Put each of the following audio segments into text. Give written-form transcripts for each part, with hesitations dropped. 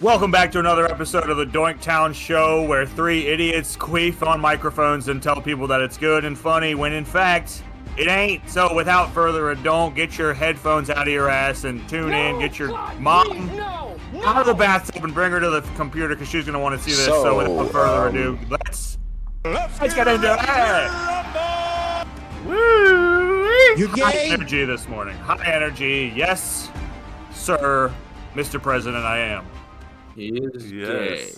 Welcome back to another episode of the Doinktown show where three idiots queef on microphones and tell people that it's good and funny when in fact it ain't. So without further ado, get your headphones out of your ass and tune in. Get your mom out of the bathtub and bring her to the computer because she's going to want to see this. So without further ado, let's get into it. Woo! You gay? High energy this morning. High energy. Yes, sir. Mr. President, I am. He is gay.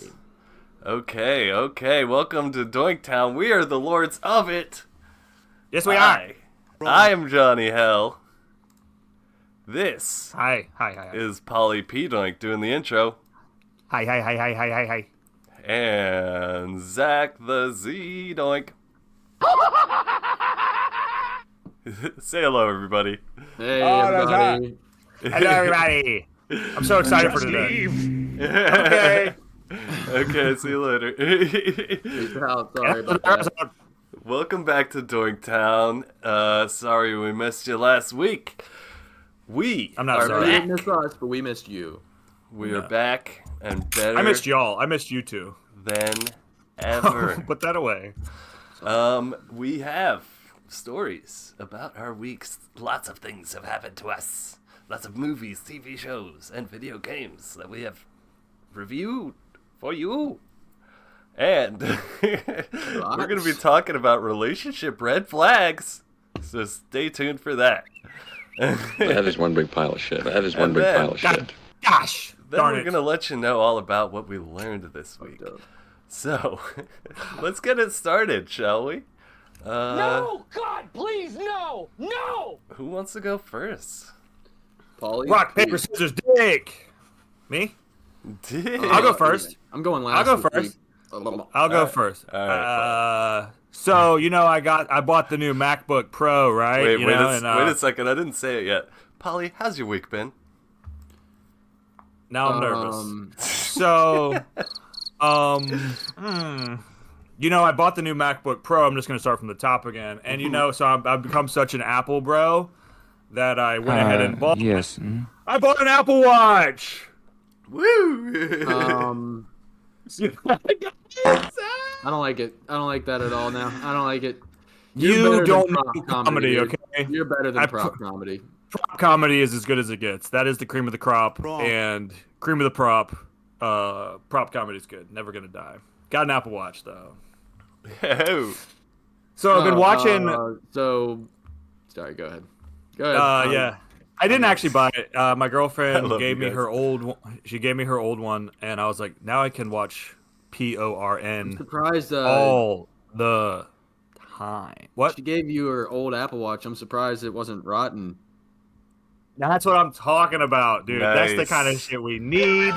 Okay. Welcome to Doinktown. We are the Lords of it. Yes, we are. I am Johnny Hell. This Hi. is Polly P. Doink doing the intro. Hi. And Zach the Z Doink. Say hello, everybody. Hey, everybody. Hello, everybody. I'm so excited for today. Okay. Okay, see you later. Peace out. Sorry about that. Welcome back to Doinktown. Sorry we missed you last week. I'm not sorry. You didn't miss us, but we missed you. We are back and better I missed y'all. I missed you too. than ever. Put that away. We have stories about our weeks. Lots of things have happened to us. Lots of movies, TV shows, and video games that we have reviewed for you. And we're going to be talking about relationship red flags. So stay tuned for that. That is one big pile of shit. Gosh. Then Darn we're it. going to let you know all about what we learned this week. So, let's get it started, shall we? No! God, please, no! No! Who wants to go first? Polly, Rock, paper, please. scissors, dick. Me? Dick. I'll go first. I'm going last. I'll go this first. week. I'll go Alright. first. Alright, So I bought the new MacBook Pro, right? Wait, you wait, know, wait a second. I didn't say it yet. Polly, how's your week been? Now I'm nervous. So, I bought the new MacBook Pro. I'm just gonna start from the top again, and so I've become such an Apple bro that I went ahead and bought. Yes. I bought an Apple Watch. Woo! I don't like it. I don't like that at all now. I don't like it. You're You better don't than know prop comedy, dude. okay? You're better than prop comedy. Prop comedy is as good as it gets. That is the cream of the crop, and cream of the prop. Prop comedy is good. Never gonna die. Got an Apple Watch though. Oh. So I've been watching. Sorry, go ahead. Go ahead. Yeah. I didn't actually buy it. My girlfriend love gave you me guys. her old one. She gave me her old one, and I was like, now I can watch PORN Surprised. all the time. What? She gave you her old Apple Watch. I'm surprised it wasn't rotten. That's what I'm talking about, dude. That's the Nice. kind of shit we need.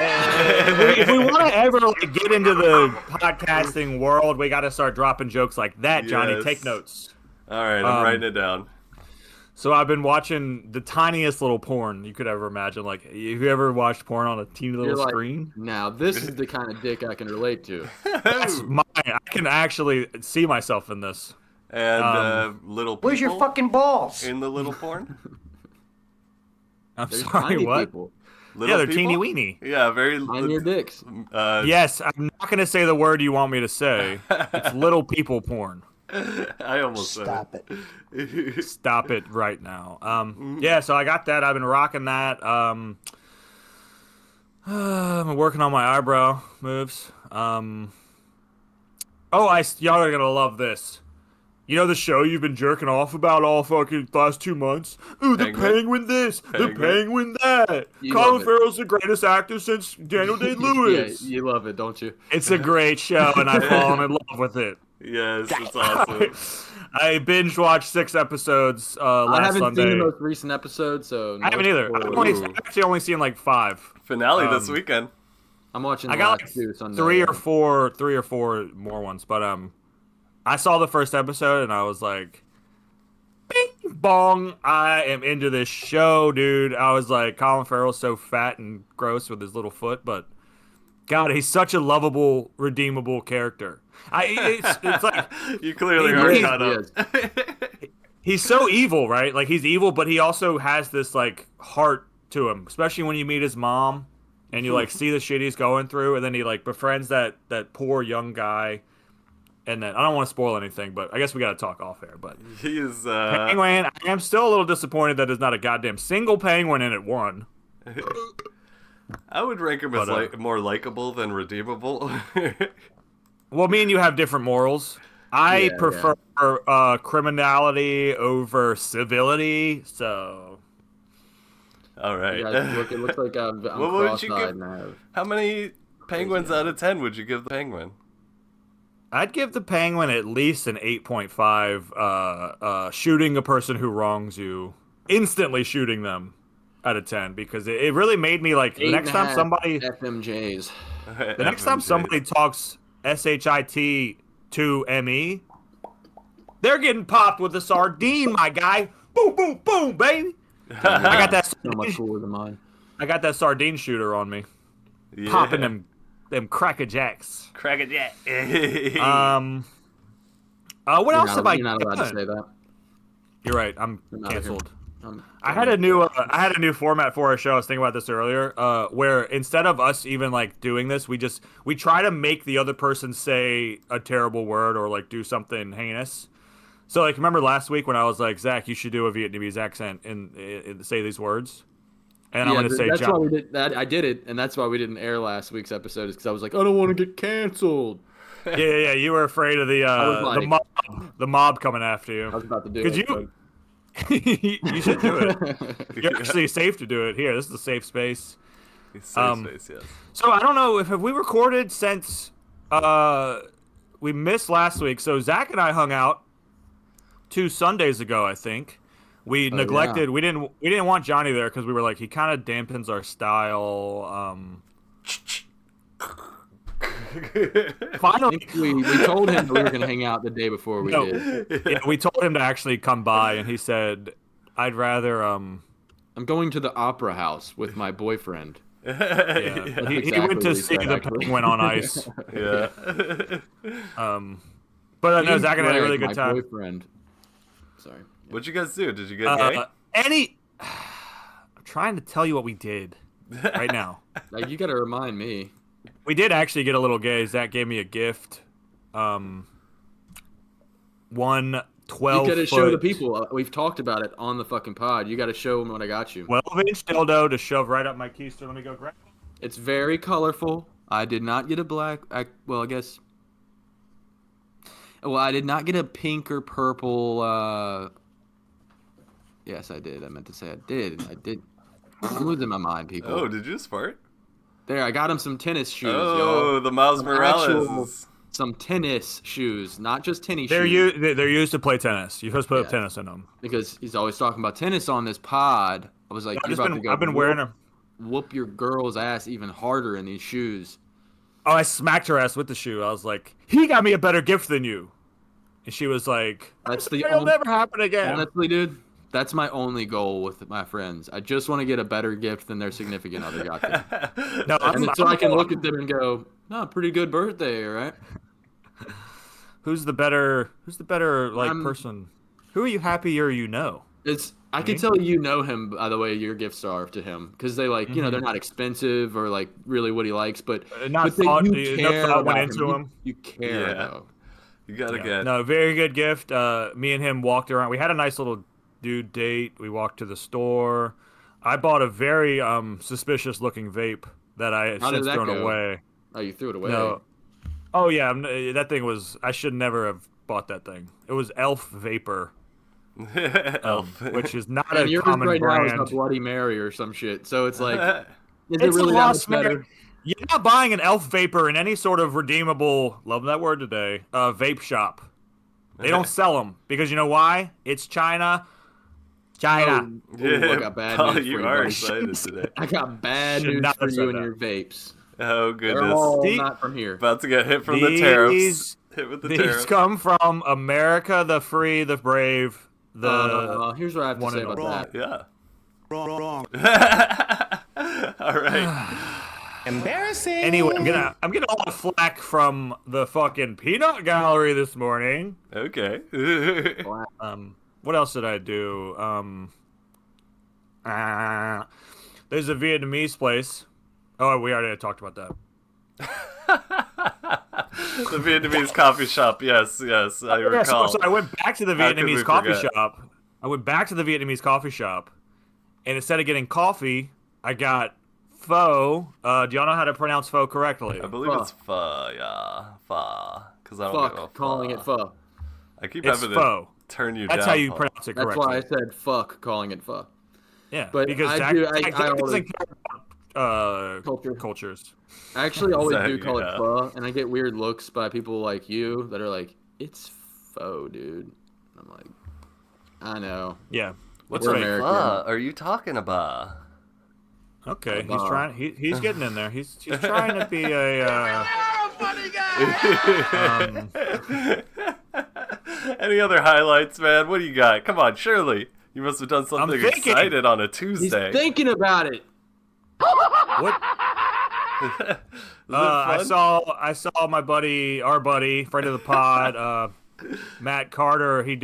If we want to ever get into the podcasting world, we got to start dropping jokes like that, Johnny. Yes. Take notes. All right, I'm writing it down. So I've been watching the tiniest little porn you could ever imagine. Like, have you ever watched porn on a teeny little You're like, screen? now this is the kind of dick I can relate to. That's mine. I can actually see myself in this. And little people Where's your fucking balls? in the little porn? I'm There's sorry, tiny what? people. Little They're people? teeny weeny. Yeah, very. Mind your dicks. Yes, I'm not going to say the word you want me to say. It's little people porn. I almost Stop said it. Stop it right now. Yeah, so I got that. I've been rocking that. I'm working on my eyebrow moves. Y'all are gonna love this. You know the show you've been jerking off about all fucking last 2 months? Ooh, the Penguin? penguin this, the Penguin? penguin that. You Colin love it. Farrell's the greatest actor since Daniel Day-Lewis. Yeah, you love it, don't you? It's a great show, and I've fallen in love with it. Yes, it's awesome. I binge watched 6 episodes I last haven't Sunday. seen the most recent episode, so I haven't either. spoilers. I've actually only seen like 5. Finale this weekend. I'm watching. I the got last like two Sunday. 3 or 4 more ones, but I saw the first episode and I was like, bing bong, I am into this show, dude. I was like, Colin Farrell's so fat and gross with his little foot, but God, he's such a lovable, redeemable character. It's like You clearly He are really caught up. he's so evil, right? Like he's evil, but he also has this like heart to him, especially when you meet his mom. and you like see the shit he's going through, and then he like befriends that poor young guy, and then I don't want to spoil anything, but I guess we got to talk off air. But He is. Penguin, I am still a little disappointed that there's not a goddamn single penguin in it. One. I would rank him as more likable than redeemable. Well, me and you have different morals. I prefer criminality over civility, so. All right. It looks like I'm What would you cross-eyed give? now. How many penguins out of 10 would you give the penguin? I'd give the penguin at least an 8.5. Shooting a person who wrongs you, instantly shooting them out of 10, because it really made me like the next time somebody FMJs. the next time somebody talks SHIT to ME, they're getting popped with a sardine, my guy. Boom, boom, boom, baby. I got that. So much cooler than mine. I got that sardine shooter on me, Yeah. popping them Cracker Jacks. Crack it, yeah. What else have I You're not allowed to done? say that. You're right. I'm not canceled. I'm I had a new format for our show. I was thinking about this earlier, where instead of us even like doing this, we try to make the other person say a terrible word or like do something heinous. So like, remember last week when I was like, Zach, you should do a Vietnamese accent and say these words, and I'm gonna say that's John. why we did that. I did it, and that's why we didn't air last week's episode. Is because I was like, I don't want to get canceled. Yeah. You were afraid of the mob coming after you. I was about to do it. Because you you should do it. You're actually safe to do it here. This is a safe space. Safe space, yes. So I don't know if we recorded since we missed last week. So Zach and I hung out 2 Sundays ago, I think. We neglected. We didn't want Johnny there because we were like, he kind of dampens our style. Finally, we told him that we were going to hang out the day before we did. Yeah, we told him to actually come by, and he said, "I'd rather." I'm going to the opera house with my boyfriend. Yeah. He exactly went what to he see said, the actually. penguin on ice. Yeah. But no, Me Zach and I had a really Greg, good my time. Boyfriend. Sorry. What'd you guys do? Did you get gay? I'm trying to tell you what we did right now. Like, you got to remind me. We did actually get a little gay. Zach gave me a gift. One 12 You got to show the people. We've talked about it on the fucking pod. You got to show them what I got you. 12-inch dildo to shove right up my keister. Let me go grab it. It's very colorful. I did not get a black. I did not get a pink or purple. Yes, I did. I meant to say I did. I'm losing my mind, people. Oh, did you just fart? There, I got him some tennis shoes, Oh, y'all. the Miles Morales. Some tennis shoes, not just tennis They're shoes. they're used to play tennis. You're supposed to put Yeah. tennis in them. Because he's always talking about tennis on this pod. I was like, I've been wearing them. Whoop your girl's ass even harder in these shoes. Oh, I smacked her ass with the shoe. I was like, he got me a better gift than you. And she was like, it'll never happen again. Honestly, dude, that's my only goal with my friends. I just want to get a better gift than their significant other got them. No, So I can look at them and go, no, pretty good birthday, right? Who's the better person? Who are you happier you know? I can tell you know him by the way your gifts are to him, because they like they're not expensive or like really what he likes, but Not but thought, you no care thought about went into him. You care Yeah. though. You gotta get. No, very good gift. Me and him walked around. We had a nice little dude date. We walked to the store. I bought a very suspicious looking vape that I had How did since that thrown go? away. Oh, you threw it away. No. Oh yeah, that thing was. I should never have bought that thing. It was Elf Vapor, Elf. which is not And a yours common right now is a brand. Bloody Mary or some shit. So it's like, is it It's really a that lost much better? Mary. You're not buying an Elf Vapor in any sort of redeemable, love that word today, vape shop. They don't sell them because you know why? It's China. China. Ooh, I got bad Paul, news you for you, are buddy. excited today. I got bad Should news not for have said you and that. your vapes. Oh They're goodness. all See? not from here. About to get hit from the tariffs. These Hit with the these tariffs. come from America, the free, the brave, Here's what I have to one say and about all. that. Yeah. Wrong. All right. Embarrassing. Anyway, I'm getting all the flack from the fucking peanut gallery this morning. Okay. What else did I do? There's a Vietnamese place Oh, we already talked about that. The Vietnamese coffee shop. Yes, I recall. So I went back to the How could we Vietnamese coffee forget? shop. And instead of getting coffee, I got pho. Do y'all know how to pronounce pho correctly? I believe Pho. it's pho, yeah. Pho. Because I don't Fuck, calling it pho. I keep It's having pho. to turn you That's down. how you Paul. pronounce it That's correctly. why I said fuck, calling it pho. Yeah, But because I Zach, do- Zach I doesn't always- care about Culture. cultures. I actually always So, do call yeah. it pho, and I get weird looks by people like you that are like, "It's pho, dude." And I'm like, I know. Yeah. What We're the American. fuck are you talking about? Okay, he's Wow. trying. He's getting in there. He's trying to be a. Any other highlights, man? What do you got? Come on, surely. You must have done something thinking. excited on a He's Tuesday. thinking about it. What? Is it I fun? saw my buddy, our buddy, friend of the pod, Matt Carter. He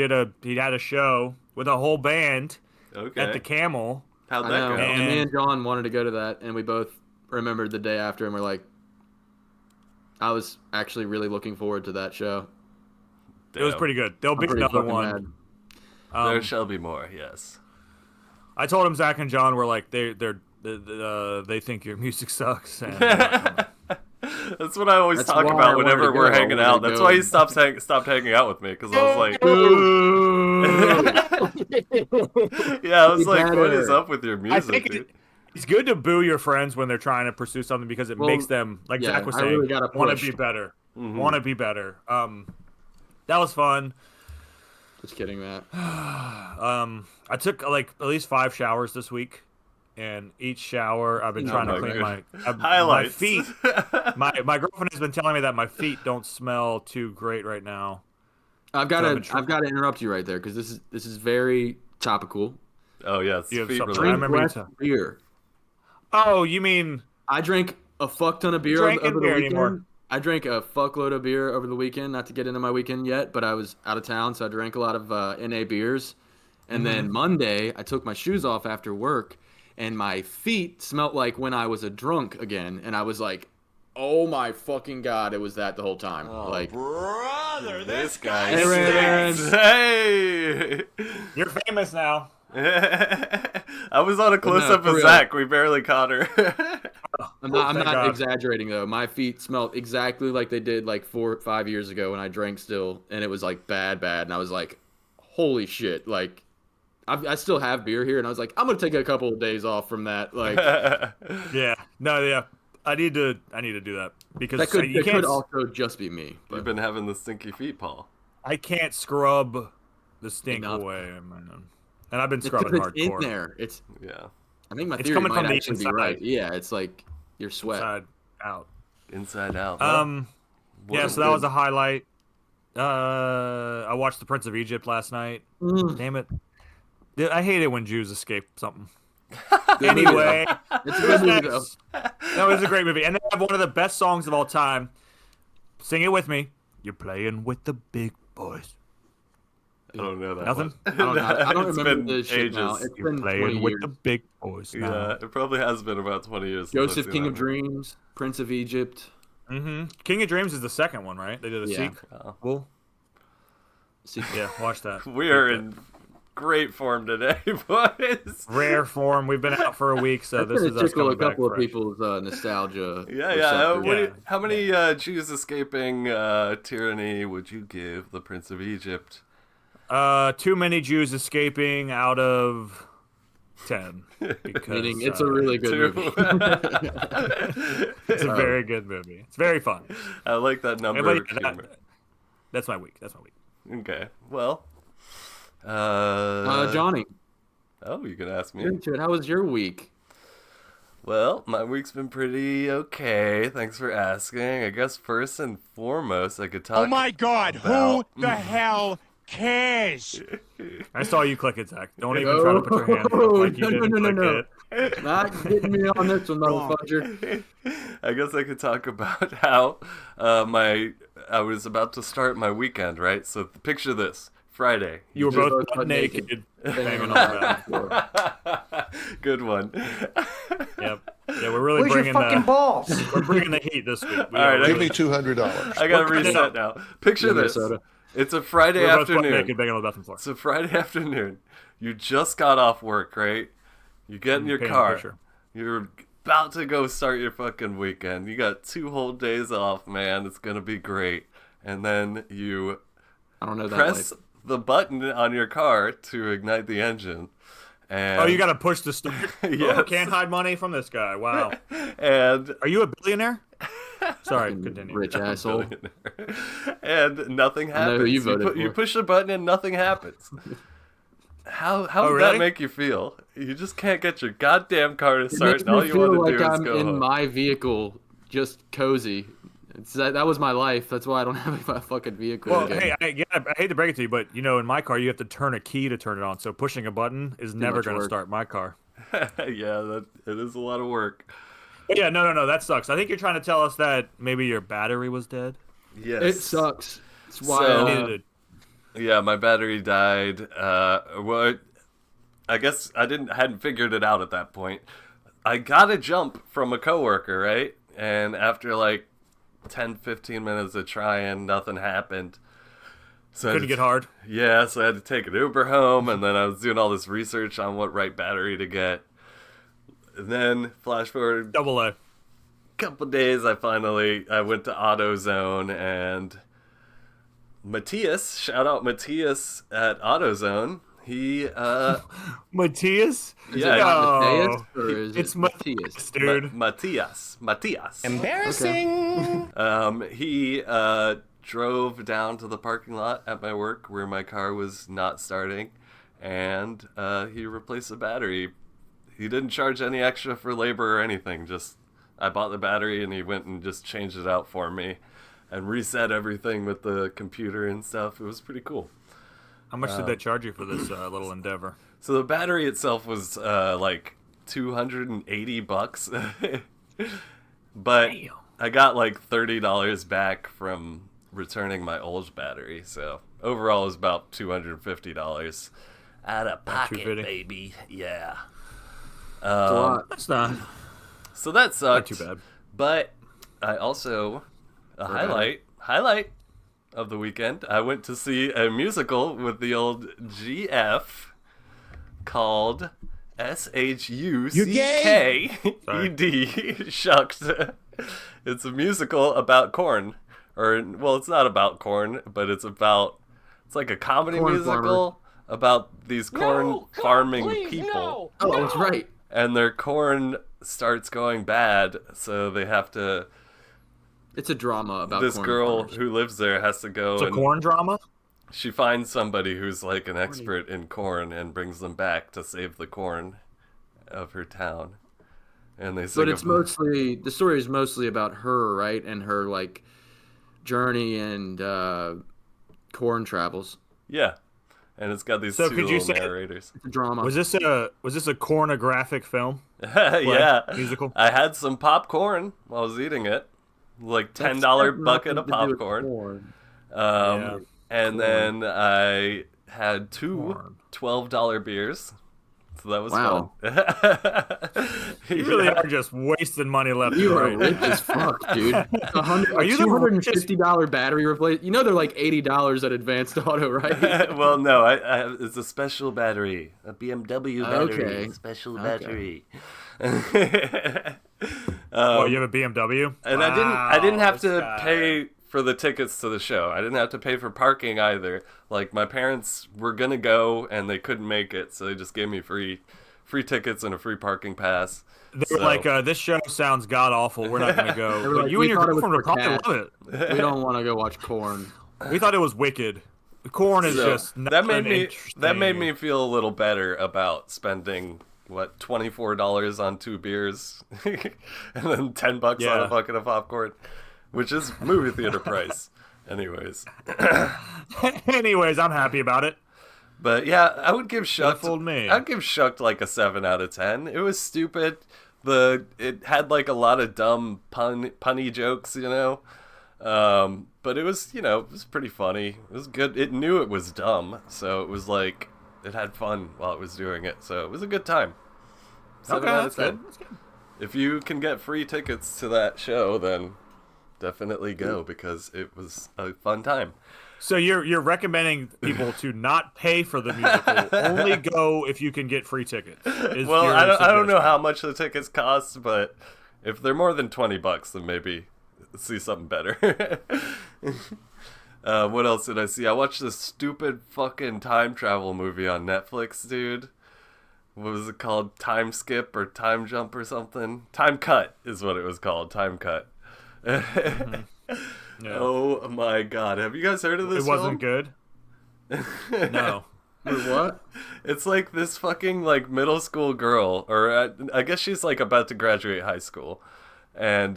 had a show with a whole band Okay. at the Camel. How'd I that know. go? And me and John wanted to go to that, and we both remembered the day after, and we're like, I was actually really looking forward to that show. It was Damn. pretty good. There'll I'm be pretty another fucking one. mad. There shall be more, yes. I told him Zach and John were like they think your music sucks. And, That's what I always That's talk why I about wanted whenever to we're go. I hanging wanted out. to That's go. why he stopped hanging out with me, because I was like, yeah, I was Be like, what better. is up with your I music, think dude? it's good to boo your friends when they're trying to pursue something because it Well, makes them, like yeah, Zach was I saying, really gotta want push. to be better. Mhm. Want to be better. That was fun. Just kidding, Matt. I took like at least 5 showers this week, and each shower I've been Oh trying my to clean God. my Highlights. feet. My girlfriend has been telling me that my feet don't smell too great right now. I've got So I've to been trying- I've got to interrupt you right there because this is very topical. Oh, yes. You have feet something- related. I remember you Less said- beer. Oh, you mean I drank a fuck ton of beer Drinking over the beer weekend. anymore. I drank a fuckload of beer over the weekend. Not to get into my weekend yet, but I was out of town, so I drank a lot of NA beers. And then Monday, I took my shoes off after work, and my feet smelt like when I was a drunk again. And I was like, "Oh my fucking god!" It was that the whole time. like, This guy Hey, Ren. stinks. Hey! you're famous now? I was on a close-up for of real. Zach. We barely caught her. I'm Thank not God. exaggerating though. My feet smelled exactly like they did like 4 or 5 years ago when I drank still, and it was like bad. And I was like, "Holy shit!" Like, I still have beer here, and I was like, "I'm gonna take a couple of days off from that." Like, Yeah. No. Yeah. I need to do that because that could you it can't. could also just be me. You've But been having the stinky feet, Paul. I can't scrub the stink Enough. away, man. And I've been it's scrubbing in hardcore. there. Yeah. I think my It's theory coming might from the actually be inside. right. Yeah, it's like your sweat. Inside out. Inside out. Yeah. What So a that was good- a highlight. I watched The Prince of Egypt last night. Mm. Damn it. Dude, I hate it when Jews escape something. Good movie, Anyway, though. It's a good movie though. no, it's a great movie, and they have one of the best songs of all time. Sing it with me. You're playing with the big boys. I don't know that Nothing? one. I don't It's remember been the shit ages. now. It's You're been 20 playing with years. the big boys now. Yeah, it probably has been about 20 years. since I've Joseph, seen King that of movie. Dreams, Prince of Egypt. King of Dreams is the second one, right? They did a Yeah. sequel. Yeah, watch that. We are in great form today, boys. Rare form. We've been out for a week, so That's this gonna is us tickle a coming back couple of fresh. people's nostalgia. Yeah. receptors. What do Yeah. how many Jews escaping tyranny would you give the Prince of Egypt? Too many Jews escaping out of 10. Because, Meaning it's a really good Two. movie. it's a very good movie. It's very fun. I like that number. But of yeah, humor. that's my week. That's my week. Okay. Well. Johnny, Oh, you can ask me. get into it. How was your week? Well, my week's been pretty okay. Thanks for asking. I guess first and foremost, I could talk. Oh my God! about- Who the hell cares? I saw you click it, Zach. Don't even try to put your hands up like you No, didn't no, click no. it. Not getting me on this one, motherfucker. I guess I could talk about how I was about to start my weekend, right? So picture this. Friday. You were You're both both butt naked. naked, banging on that. Good one. Yep. Yeah, we're really Where's your bringing fucking the balls? we're bringing the heat this week. We All are right, Give really- me $200. I gotta What kind of- reset now. Picture this. Minnesota. It's a Friday we're both butt afternoon. naked, banging on the bathroom floor. It's a Friday afternoon. You just got off work, right? You get in your Paint a car. picture. You're about to go start your fucking weekend. You got 2 whole days off, man. It's gonna be great. And then you I don't know that. press life. the button on your car to ignite the engine. And Oh, you got to push the start. Yes. Oh, can't hide money from this guy. Wow. and Are you a billionaire? Sorry, continue. Rich asshole. and nothing I know who happens. you voted You for. push the button and nothing happens. How would really? that make you feel? You just can't get your goddamn car to It start, makes and all me you feel want to like do is I'm go in home. my vehicle, just cozy. That was my life. That's why I don't have a fucking vehicle. Well, again. hey, I hate to break it to you, but in my car, you have to turn a key to turn it on. So pushing a button is never much going to work. start my car. Yeah, it is a lot of work. But yeah, no, that sucks. I think you're trying to tell us that maybe your battery was dead. Yes. It sucks. It's why. So- You needed Yeah, my battery died. Well, I guess I hadn't figured it out at that point. I got a jump from a coworker, right? And after like 10, 15 minutes of trying, nothing happened. So I couldn't get hard. Yeah, so I had to take an Uber home, and then I was doing all this research on what right battery to get. And then flash forward Double A. couple days, I went to AutoZone, and Matthias, shout out Matthias at AutoZone. He Matthias? Yeah, No. Matthias, or is It's it Matthias, dude. Matthias. Embarrassing. He drove down to the parking lot at my work where my car was not starting, and he replaced the battery. He didn't charge any extra for labor or anything. Just I bought the battery, and he went and just changed it out for me and reset everything with the computer and stuff. It was pretty cool. How much did they charge you for this little endeavor? So the battery itself was like $280, but I got like $30 back from returning my old battery. So overall, it was about $250 out of pocket, 250. baby. Yeah. It's a lot. That's not So that sucked. too bad. But I also highlight of the weekend. I went to see a musical with the old GF called SHUCKED. Shucked. It's a musical about corn. Well, it's not about corn, but it's like a comedy Corn musical about these corn No, God, farming please, people. no. Oh, that's right. And their corn starts going bad, so they have to. It's a drama about This corn girl farmers. who lives there has to go It's a and corn drama? she finds somebody who's like an expert in corn and brings them back to save the corn of her town. And they sing But it's mostly the story is mostly about her, right, and her like journey and corn travels. Yeah. And it's got these So two could you little say- narrators. It's a drama. Was this a cornographic film? Yeah. musical? I had some popcorn while I was eating it. Like That's $10 got bucket of nothing to do with popcorn. corn. Yeah. And then I had two Corn. $12 beers. So that was Wow. fun. You really are just wasting money left You are and right. rich as fuck, dude. Are you the $250 battery replace? You know they're like $80 at Advanced Auto, right? Well, no, I have, it's a special battery, a BMW battery, Okay. special Okay. battery. Oh, you have a BMW? And Wow, I didn't have this to guy. pay for the tickets to the show. I didn't have to pay for parking either. Like my parents were gonna go and they couldn't make it, so they just gave me free tickets and a free parking pass. They were So- like, this show sounds god awful. We're not going to go. They were But like, you "We and your thought it was girlfriend would for probably cats." love it. We don't want to go watch corn. We thought it was wicked. Corn is So, just not that made interesting. me feel a little better about spending $24 on 2 beers and then $10 on Yeah. a bucket of popcorn, which is movie theater price. Anyways, Anyways, I'm happy about it. but yeah, I would give Shucked. fooled me. I'd give Shucked like a 7 out of 10. It was stupid. It had like a lot of dumb punny jokes, you know. But it was, it was pretty funny. It was good. It knew it was dumb, so it was like it had fun while it was doing it. So it was a good time. 7 out of 10. That's good. If you can get free tickets to that show, then definitely go because it was a fun time. So you're recommending people to not pay for the musical, only go if you can get free tickets. Well, I don't know how much the tickets cost, but if they're more than $20, then maybe see something better. What else did I see? I watched this stupid fucking time travel movie on Netflix, dude. What was it called? Time Skip or Time Jump or something? Time Cut is what it was called. Time Cut. Yeah. Oh my god. Have you guys heard of this It wasn't film? good. No. What? It's like this fucking like middle school girl, or I guess she's like about to graduate high school. And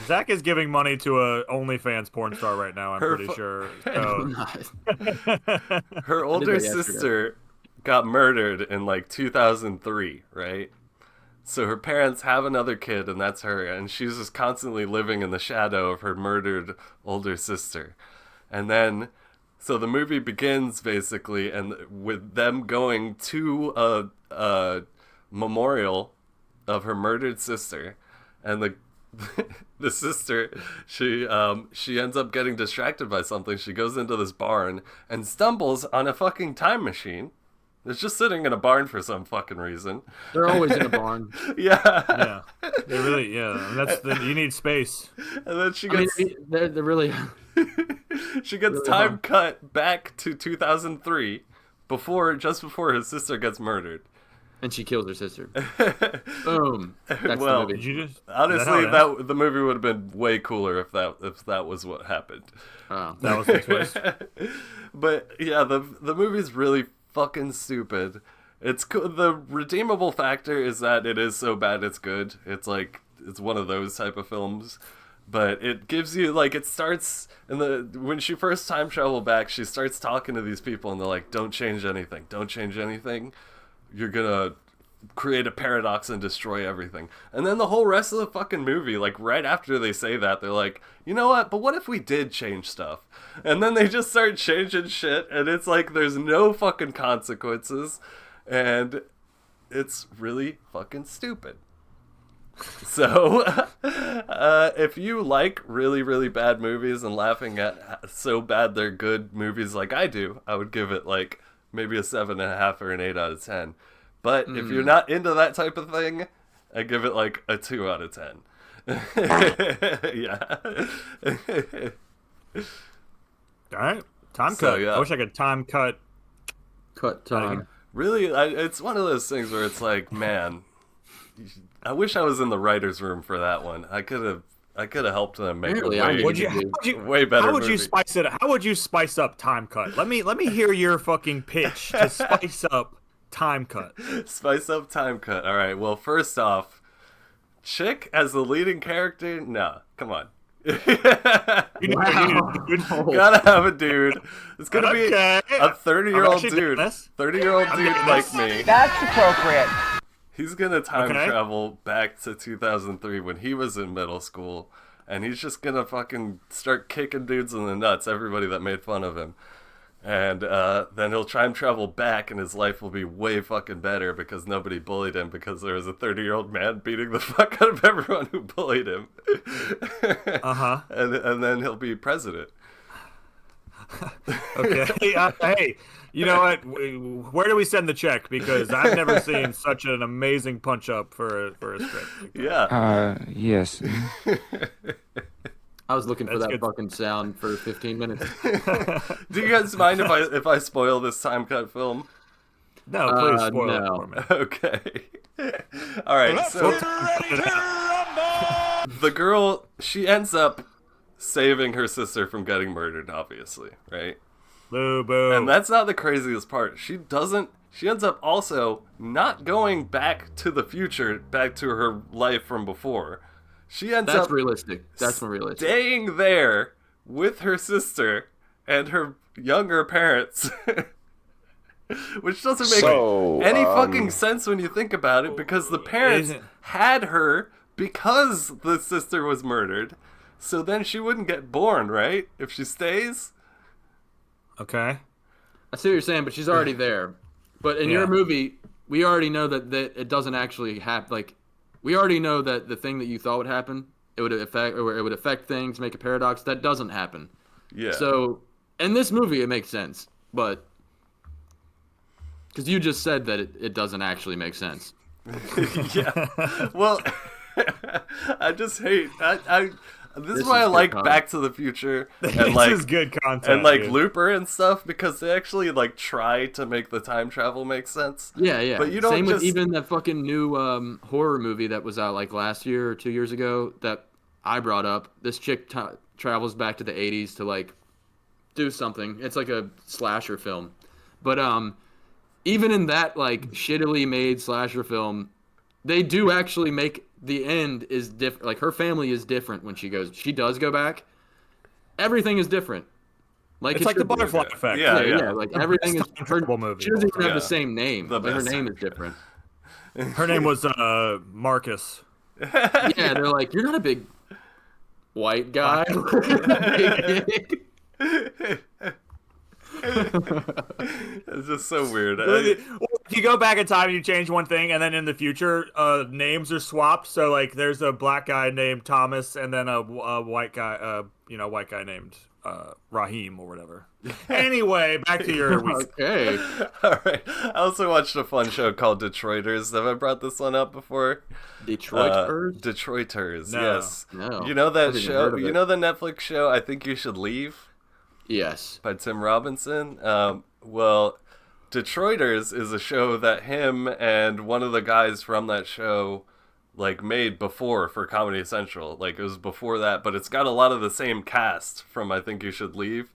Zach is giving money to a OnlyFans porn star right now, I'm pretty sure. So. her older that yesterday. sister got murdered in like 2003, right? So her parents have another kid, and that's her, and she's just constantly living in the shadow of her murdered older sister. And then, so the movie begins basically, and with them going to a memorial of her murdered sister, and the sister, she ends up getting distracted by something. She goes into this barn and stumbles on a fucking time machine. It's just sitting in a barn for some fucking reason. They're always in a barn. Yeah. Yeah. They really, yeah. And you need space. And then she I mean, gets they're really. she gets really time hard. cut back to 2003 just before his sister gets murdered. And she kills her sister. Boom. That's Well, the Did movie. you just Honestly, is that the movie would have been way cooler if that was what happened. Oh. that was the twist? But yeah, the movie's really fucking stupid. It's the redeemable factor is that it is so bad it's good. It's like it's one of those type of films. But it gives you like it starts when she first time travel back, she starts talking to these people and they're like, "Don't change anything. Don't change anything. You're gonna create a paradox and destroy everything." And then the whole rest of the fucking movie, like right after they say that, they're like, "You know what? But what if we did change stuff?" And then they just start changing shit, and it's like there's no fucking consequences, and it's really fucking stupid. So, if you like really, really bad movies and laughing at so bad they're good movies like I do, I would give it like maybe a 7.5 or an 8 out of 10. But if you're not into that type of thing, I give it like a 2 out of 10. Yeah. All right. Time So, cut. yeah. I wish I could time cut. Cut time. Really, it's one of those things where it's like, man, I wish I was in the writer's room for that one. I could have helped them make Apparently, a I way, would way better How would movie. you spice it? How would you spice up time cut? Let me hear your fucking pitch to spice up time cut. Spice up time cut. All right. Well, first off, chick as the leading character? Nah, come on. You need a dude. Gotta have a dude. It's gonna be Okay. a 30-year-old I'm actually dude. doing this. 30-year-old dude doing like this. me. That's appropriate. He's gonna time Okay. travel back to 2003 when he was in middle school, and he's just gonna fucking start kicking dudes in the nuts, everybody that made fun of him. And then he'll time travel back, and his life will be way fucking better because nobody bullied him because there was a 30-year-old man beating the fuck out of everyone who bullied him. Uh-huh. And then he'll be president. Okay. Hey, you know what? Where do we send the check? Because I've never seen such an amazing punch up for a script. Yeah. Yes. I was looking for That's that good. fucking sound for 15 minutes. Do you guys mind if I spoil this time cut film? No, please spoil no. it for me. Okay. All right. So the girl, she ends up saving her sister from getting murdered, obviously, right? Boo, boo. And that's not the craziest part. She ends up also not going back to the future, back to her life from before. She ends That's up realistic. That's more realistic. staying there with her sister and her younger parents. Which doesn't make any fucking sense when you think about it, because the parents Isn't- had her because the sister was murdered. So then she wouldn't get born, right? If she stays? Okay. I see what you're saying, but she's already there. But in your movie, we already know that it doesn't actually happen. Like, we already know that the thing that you thought would happen, it would affect things, make a paradox. That doesn't happen. Yeah. So in this movie, it makes sense, but because you just said that it doesn't actually make sense. Yeah. Well, I just hate. This is why I is good like content. Back to the Future and This like is good content. and like dude. Looper and stuff, because they actually like try to make the time travel make sense. Yeah. But you don't Same just with even that fucking new horror movie that was out like last year or 2 years ago that I brought up. This chick travels back to the 80s to like do something. It's like a slasher film. But even in that like shittily made slasher film, they do actually make the end is different. Like her family is different when she does go back. Everything is different. Like It's it like the should be. butterfly effect. Yeah. Like everything is. Time travel movie. She doesn't even have Yeah. the same name. The Like, her best. name is different. Her name was Marcus. Yeah, they're like, you're not a big white guy. It's just so weird. If you go back in time and you change one thing, and then in the future, names are swapped. So like, there's a black guy named Thomas, and then a white guy, white guy named Raheem or whatever. Anyway, back to your week. Okay. All right. I also watched a fun show called Detroiters. Have I brought this one up before? Detroit Birds? Detroiters. No. Yes. No. You know that Haven't even show? heard of You it. know the Netflix show I Think You Should Leave Yes. by Tim Robinson? Well, Detroiters is a show that him and one of the guys from that show like made before for Comedy Central. Like it was before that, but it's got a lot of the same cast from I Think You Should Leave.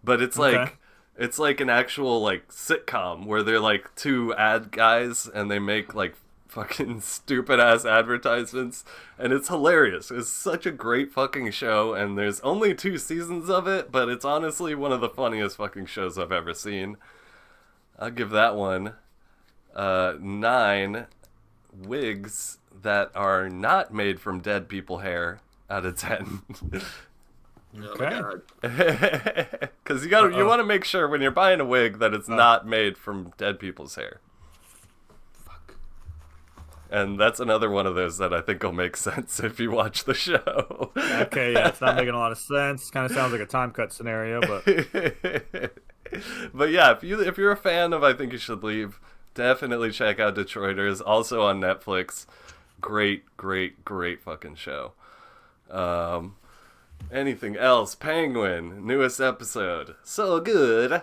But it's Okay. like it's like an actual like sitcom where they're like two ad guys and they make like fucking stupid ass advertisements, and it's hilarious. It's such a great fucking show, and there's only 2 seasons of it, but it's honestly one of the funniest fucking shows I've ever seen. I'll give that one 9 wigs that are not made from dead people hair out of 10. Okay. Because you want to make sure when you're buying a wig that it's not made from dead people's hair. And that's another one of those that I think will make sense if you watch the show. Okay, yeah, it's not making a lot of sense. Kind of sounds like a time cut scenario, but But yeah, if you're a fan of I Think You Should Leave, definitely check out Detroiters. Also on Netflix. Great fucking show. Anything else? Penguin, newest episode. So good.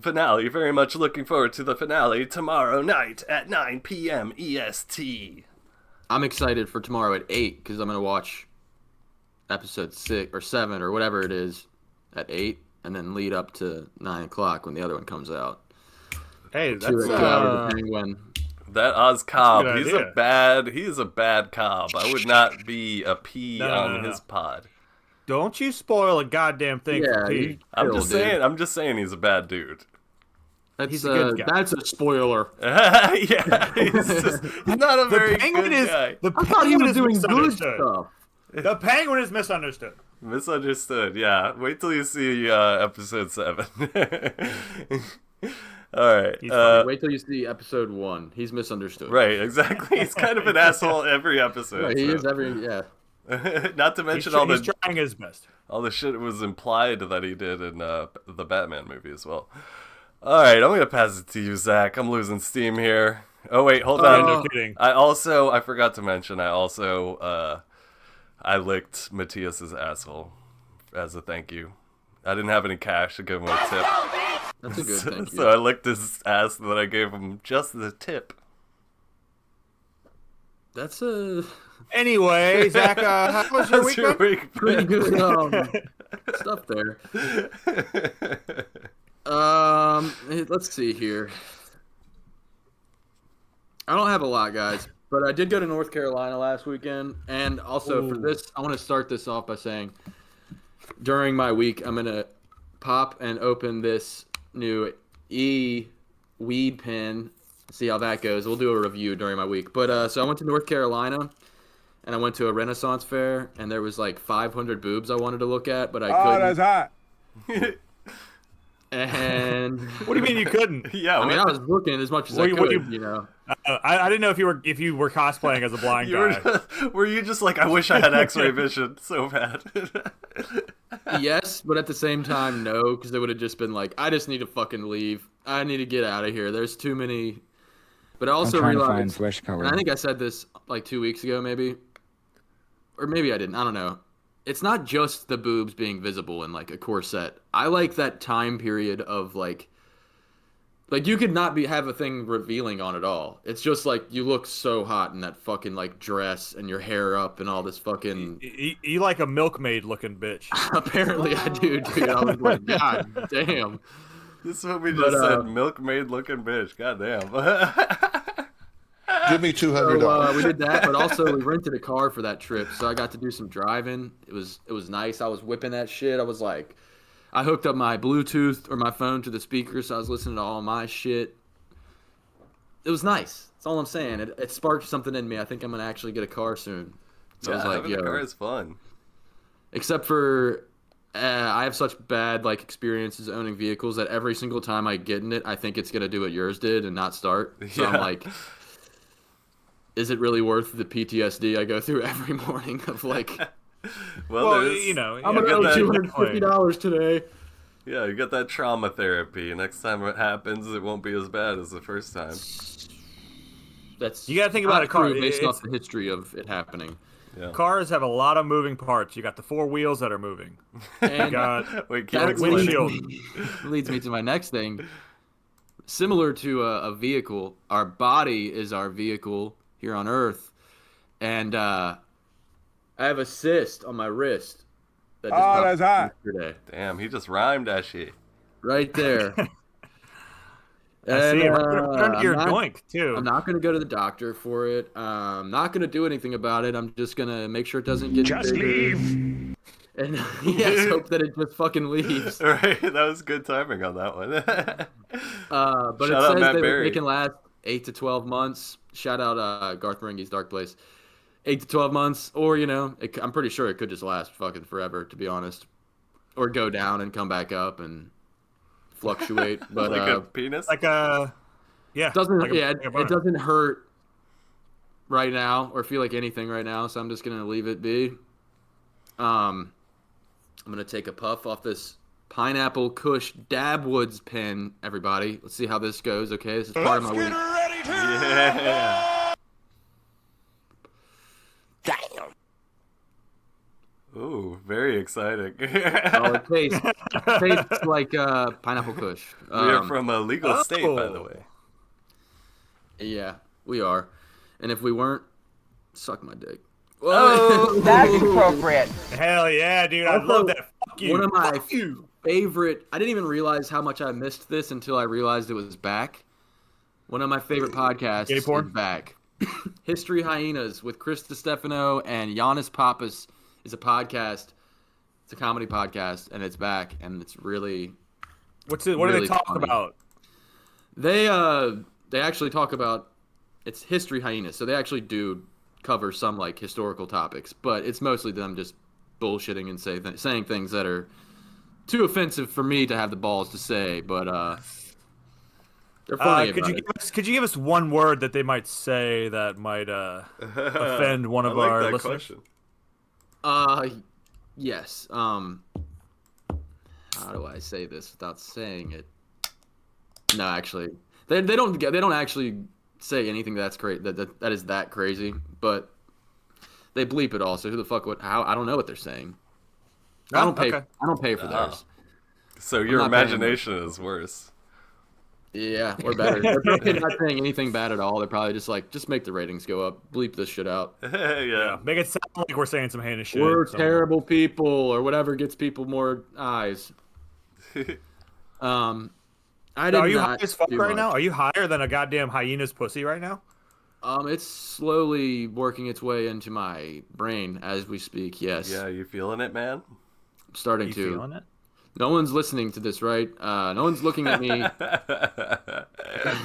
Finale. Very much looking forward to the finale tomorrow night at 9 p.m. EST. I'm excited for tomorrow at 8 because I'm going to watch episode 6 or 7 or whatever it is at 8 and then lead up to 9 o'clock when the other one comes out. hey, 2 that's hours of Penguin. That Oz Cobb, That's a he's good a bad Cobb. I would not be a P No, on no. his pod. don't you spoil a goddamn thing Yeah, for Pete. I'm chill, just dude. saying. I'm just saying he's a bad dude. That's, He's a good guy. That's a spoiler. Yeah, he's not a very Penguin good is guy. the I thought he Penguin was is doing good misunderstood. stuff. The Penguin is misunderstood. Misunderstood. Yeah. Wait till you see episode 7. All right. He's funny. Wait till you see episode 1. He's misunderstood. Right. Exactly. He's kind of an asshole every episode. Right, he so. is every, yeah. Not to He's, mention he's trying his best. all the shit was implied that he did in the Batman movie as well. All right, I'm gonna pass it to you, Zach. I'm losing steam here. Oh wait, hold on. No kidding. I forgot to mention. I licked Matthias's asshole as a thank you. I didn't have any cash to give him a tip, That's a good thank you. so I licked his ass, and then I gave him just the tip. That's a Anyway, Zach, how was your How's week? your been? week pretty been? good stuff there. Let's see here. I don't have a lot, guys, but I did go to North Carolina last weekend, and also for this, I want to start this off by saying, during my week, I'm gonna pop and open this new weed pen. See how that goes. We'll do a review during my week. But so I went to North Carolina, and I went to a Renaissance fair, and there was like 500 boobs I wanted to look at, but I Oh, couldn't. that's hot. And What do you mean you couldn't? Yeah, I mean, I was looking as much as I What could, do you know. I didn't know if you were cosplaying as a blind guy. were you just like, I wish I had X-ray vision so bad? Yes, but at the same time, no, because it would have just been like, I just need to fucking leave. I need to get out of here. There's too many. But I also trying to realized, find fresh cover. and I think I said this like 2 weeks ago, maybe, or maybe I didn't. I don't know. It's not just the boobs being visible in like a corset. I like that time period of like you could not have a thing revealing on at all. It's just like you look so hot in that fucking like dress and your hair up and all this fucking. You like a milkmaid looking bitch. Apparently I do, dude. I was like, God damn. This is what we just said. Milkmaid looking bitch. God damn. Give me $200. So, we did that, but also we rented a car for that trip, so I got to do some driving. It was nice. I was whipping that shit. I was like, I hooked up my Bluetooth or my phone to the speaker, so I was listening to all my shit. It was nice. That's all I'm saying. It sparked something in me. I think I'm gonna actually get a car soon. So I was like, having a car is fun. Except for I have such bad like experiences owning vehicles that every single time I get in it, I think it's gonna do what yours did and not start. So I'm like, is it really worth the PTSD I go through every morning of like? well you know, I'm gonna owe $250 today. Yeah, you get that trauma therapy. Next time it happens, it won't be as bad as the first time. That's you gotta think about a car based off the history of it happening. Yeah. Cars have a lot of moving parts. You got the four wheels that are moving. And You got Wait, that explain it. windshield. leads me to my next thing. Similar to a vehicle, our body is our vehicle here on Earth, and I have a cyst on my wrist. That just Oh, popped that's hot. yesterday. Damn, he just rhymed that shit. Right there. I see. And, Return to your I'm not- doink too. I'm not going to go to the doctor for it. I'm not going to do anything about it. I'm just going to make sure it doesn't get Just bigger. leave. And yes, hope that it just fucking leaves. Right, that was good timing on that one. But Shout it out says Matt that Berry. it can last 8 to 12 months. Shout out Garth Marenghi's Dark Place. 8 to 12 months, or I'm pretty sure it could just last fucking forever, to be honest, or go down and come back up and fluctuate. But like a penis? Like a yeah. doesn't like a it boner. doesn't hurt right now or feel like anything right now, so I'm just gonna leave it be. I'm gonna take a puff off this Pineapple Kush Dabwoods pen, everybody. Let's see how this goes. Okay, this is part of my week. Yeah. Damn. Ooh, very exciting. Oh, it tastes like Pineapple Kush. We are from a legal state, by the oh. way. Yeah, we are. And if we weren't, suck my dick. Oh, That's appropriate. Hell yeah, dude! I Also, love that. Fuck you. One of my Fuck you. favorite. I didn't even realize how much I missed this until I realized it was back. One of my favorite podcasts Gay porn? is back. History Hyenas with Chris DiStefano and Giannis Pappas is a podcast. It's a comedy podcast, and it's back, and it's really. What's it? What do really they talk funny. about? They actually talk about it's History Hyenas, so they actually do cover some like historical topics, but it's mostly them just bullshitting and saying things that are too offensive for me to have the balls to say, but they're funny about it. Could you give us one word that they might say that might offend one of I like our that listeners? question. Yes. How do I say this without saying it? No, actually, they don't actually say anything that's that is that crazy, but they bleep it all. So who the fuck would? How I don't know what they're saying. I don't pay. Okay. I don't pay for theirs. So your not paying imagination is worse. Yeah, or better. They're probably not saying anything bad at all. They're probably just like, just make the ratings go up. Bleep this shit out. Yeah. Make it sound like we're saying some heinous shit. We're So- terrible people, or whatever gets people more eyes. I did Are you high not as fuck do right much. now? Are you higher than a goddamn hyena's pussy right now? It's slowly working its way into my brain as we speak. Yes, Yeah, you feeling it, man? I'm starting You to. feeling it? No one's listening to this, right? No one's looking at me.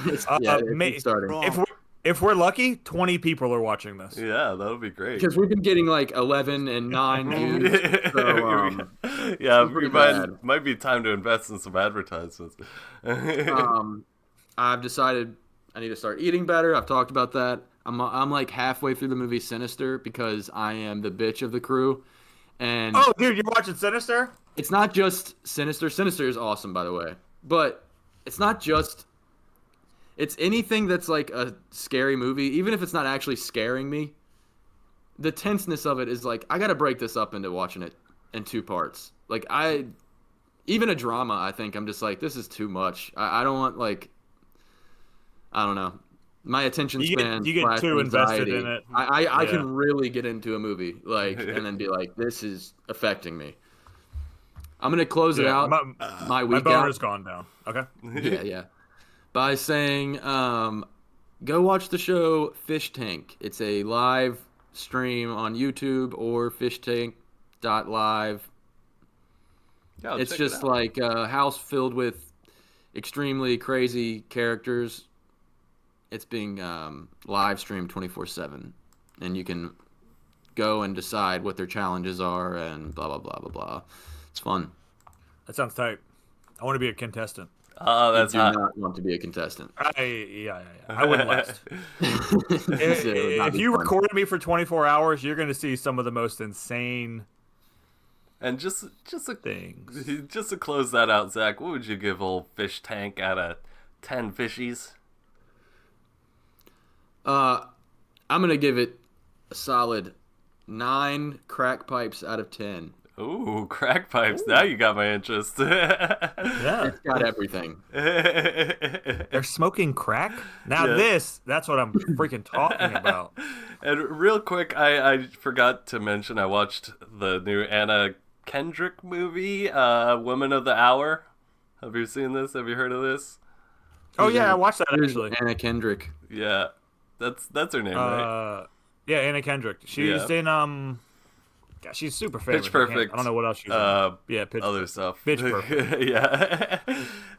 It's starting. If we're lucky, 20 people are watching this. Yeah, that would be great. Because we've been getting like 11 and 9 views. So, yeah, pretty we bad. might be time to invest in some advertisements. I've decided I need to start eating better. I've talked about that. I'm like halfway through the movie Sinister because I am the bitch of the crew. And Oh, dude, you're watching Sinister? it's not just Sinister. Sinister is awesome, by the way. But it's not just... It's anything that's like a scary movie, even if it's not actually scaring me. The tenseness of it is like, I got to break this up into watching it in 2 parts. Like, even a drama, I think I'm just like, this is too much. I don't want, like, I don't know. My attention span. You get too invested in it. I can really get into a movie, like, and then be like, this is affecting me. I'm going to close it out. My week My out. boner's gone down. Okay. Yeah. By saying, go watch the show Fish Tank. It's a live stream on YouTube or fishtank.live. Yeah, It's just like a house filled with extremely crazy characters. It's being live streamed 24/7, and you can go and decide what their challenges are and blah blah blah blah blah. It's fun. That sounds tight. I want to be a contestant. Oh, that's I hot. do not want to be a contestant. Yeah. I wouldn't last. So it would not If be you fun. recorded me for 24 hours, you're going to see some of the most insane And just things. to close that out, Zach, what would you give old Fish Tank out of 10 fishies? I'm gonna give it a solid 9 crack pipes out of 10. Ooh, crack pipes. Now you got my interest. Yeah. It's got everything. They're smoking crack? Now Yeah. that's what I'm freaking talking about. And real quick, I forgot to mention I watched the new Anna Kendrick movie, Woman of the Hour. Have you seen this? Have you heard of this? Oh, yeah, I watched that Here's actually. Anna Kendrick. Yeah, that's her name, right? Yeah, Anna Kendrick. She's Yeah. in God, she's super famous. Pitch Perfect. I don't know what else she's in. Yeah, Pitch Other stuff. Pitch Perfect. Yeah.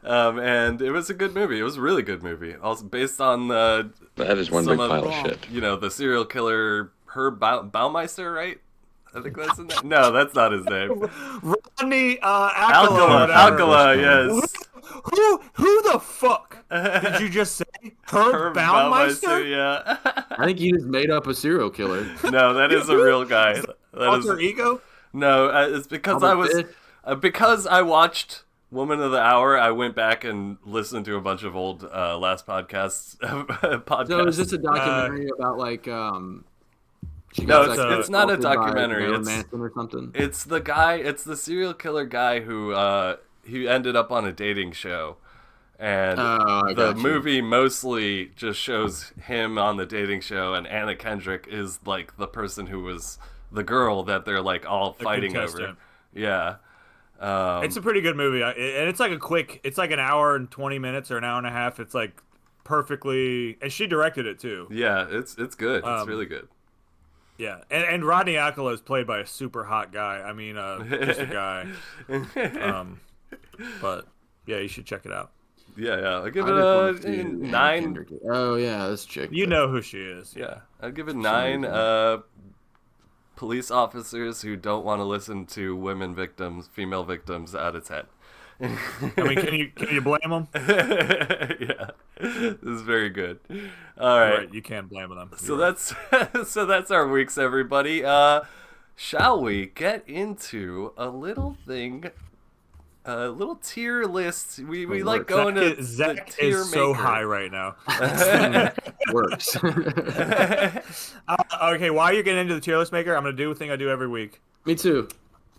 And it was a good movie. It was a really good movie. Also based on That is one some big of, pile of shit. you know, the serial killer Herb Baumeister, right? I think that's in there. No, that's not his name. Rodney Alcala. Alcala, yes. Who the fuck did you just say? Herb Baumeister? Yeah. I think he just made up a serial killer. No, that is a real guy. That Alter is ego? no. It's because because I watched Woman of the Hour. I went back and listened to a bunch of old last podcasts. So is this a documentary about like she No, got, it's not a assaulted by documentary. Marilyn It's Manson or something. It's the guy. It's the serial killer guy who he ended up on a dating show, and I the got you. movie mostly just shows him on the dating show, and Anna Kendrick is like the person who was the girl that they're like all fighting over. contestant. Yeah. It's a pretty good movie, and it's like it's like an hour and 20 minutes or an hour and a half. It's like perfectly, and she directed it too. Yeah, it's good. It's really good. Yeah, and Rodney Alcala is played by a super hot guy. I mean, just a guy. But yeah, you should check it out. Yeah, I'll give I it just wanna a see Anna 9. Kendrick. Oh yeah, this chick. You know who she is. Yeah, I'll give it 9. Police officers who don't want to listen to female victims out of 10. I mean, can you blame them? Yeah, this is very good. All right, You can't blame them. so that's our weeks, everybody. Shall we get into a little thing? A little tier list. We like going to Zach the tier is so maker. high right now. Works. Okay, while you're getting into the tier list maker, I'm gonna do a thing I do every week. Me too.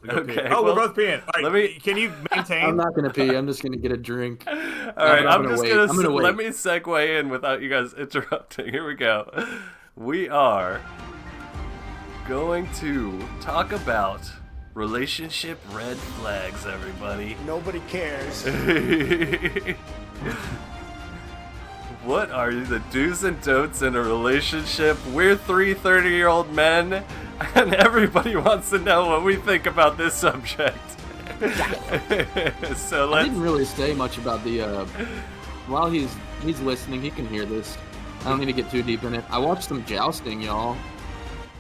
We go Okay, pee. Oh, well, we're both peeing. All right, can you maintain? I'm not gonna pee. I'm just gonna get a drink. All right, I'm just wait. gonna, I'm gonna wait. let me segue in without you guys interrupting. Here we go. We are going to talk about relationship red flags, everybody. Nobody cares. What are the do's and don'ts in a relationship? We're 3 30-year-old men, and everybody wants to know what we think about this subject. So I let's. didn't really say much about the. While he's listening, he can hear this. I don't need to get too deep in it. I watched some jousting, y'all.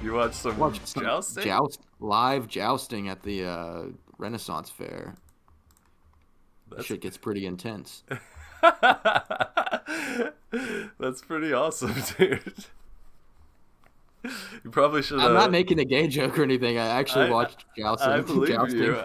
You watched some Watched some jousting? live jousting at the Renaissance Fair. That shit gets pretty intense. That's pretty awesome, dude. You probably should. I'm not making a gay joke or anything. I actually watched jousting. I believe you.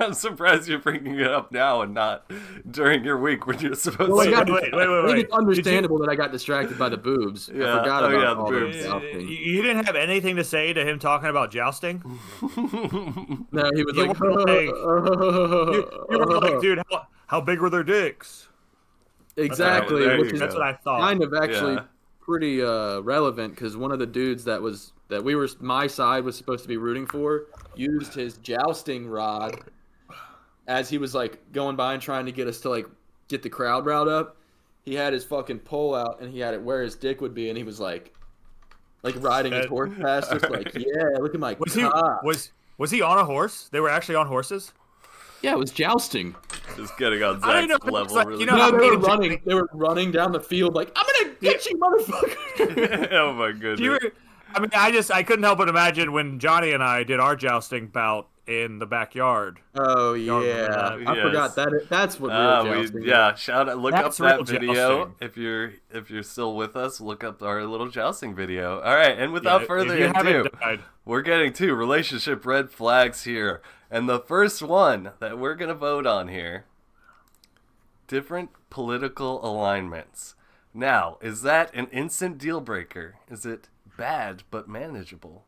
I'm surprised you're bringing it up now and not during your week when you're supposed Well, to. I think wait. it's understandable that I got distracted by the boobs. Yeah. I forgot Oh, about yeah, the all boobs. the jousting. You didn't have anything to say to him talking about jousting? No, he was You like, were like, you were like, dude, how big were their dicks? exactly, There you which is That's what I thought. kind of actually Yeah. pretty relevant because one of the dudes that my side was supposed to be rooting for used his jousting rod as he was like going by and trying to get us to like get the crowd riled up. He had his fucking pole out and he had it where his dick would be, and he was like riding his horse past us, like, yeah, look at my cock. Was he on a horse? They were actually on horses? Yeah, it was jousting. Just getting on I didn't know Zach's if it was level, like, really. you know, No, how they were me and running. They were running down the field like, I'm gonna get you, motherfucker. Oh my goodness. I couldn't help but imagine when Johnny and I did our jousting bout in the backyard. Oh remember yeah, that? I Yes. forgot that. That's what real jousting. Yeah, shout out, look That's up that real video jousting. if you're still with us. Look up our little jousting video. All right, and without Yeah, further if you ado, haven't died. we're getting to relationship red flags here, and the first one that we're gonna vote on here: different political alignments. Now, is that an instant deal breaker? Is it bad but manageable?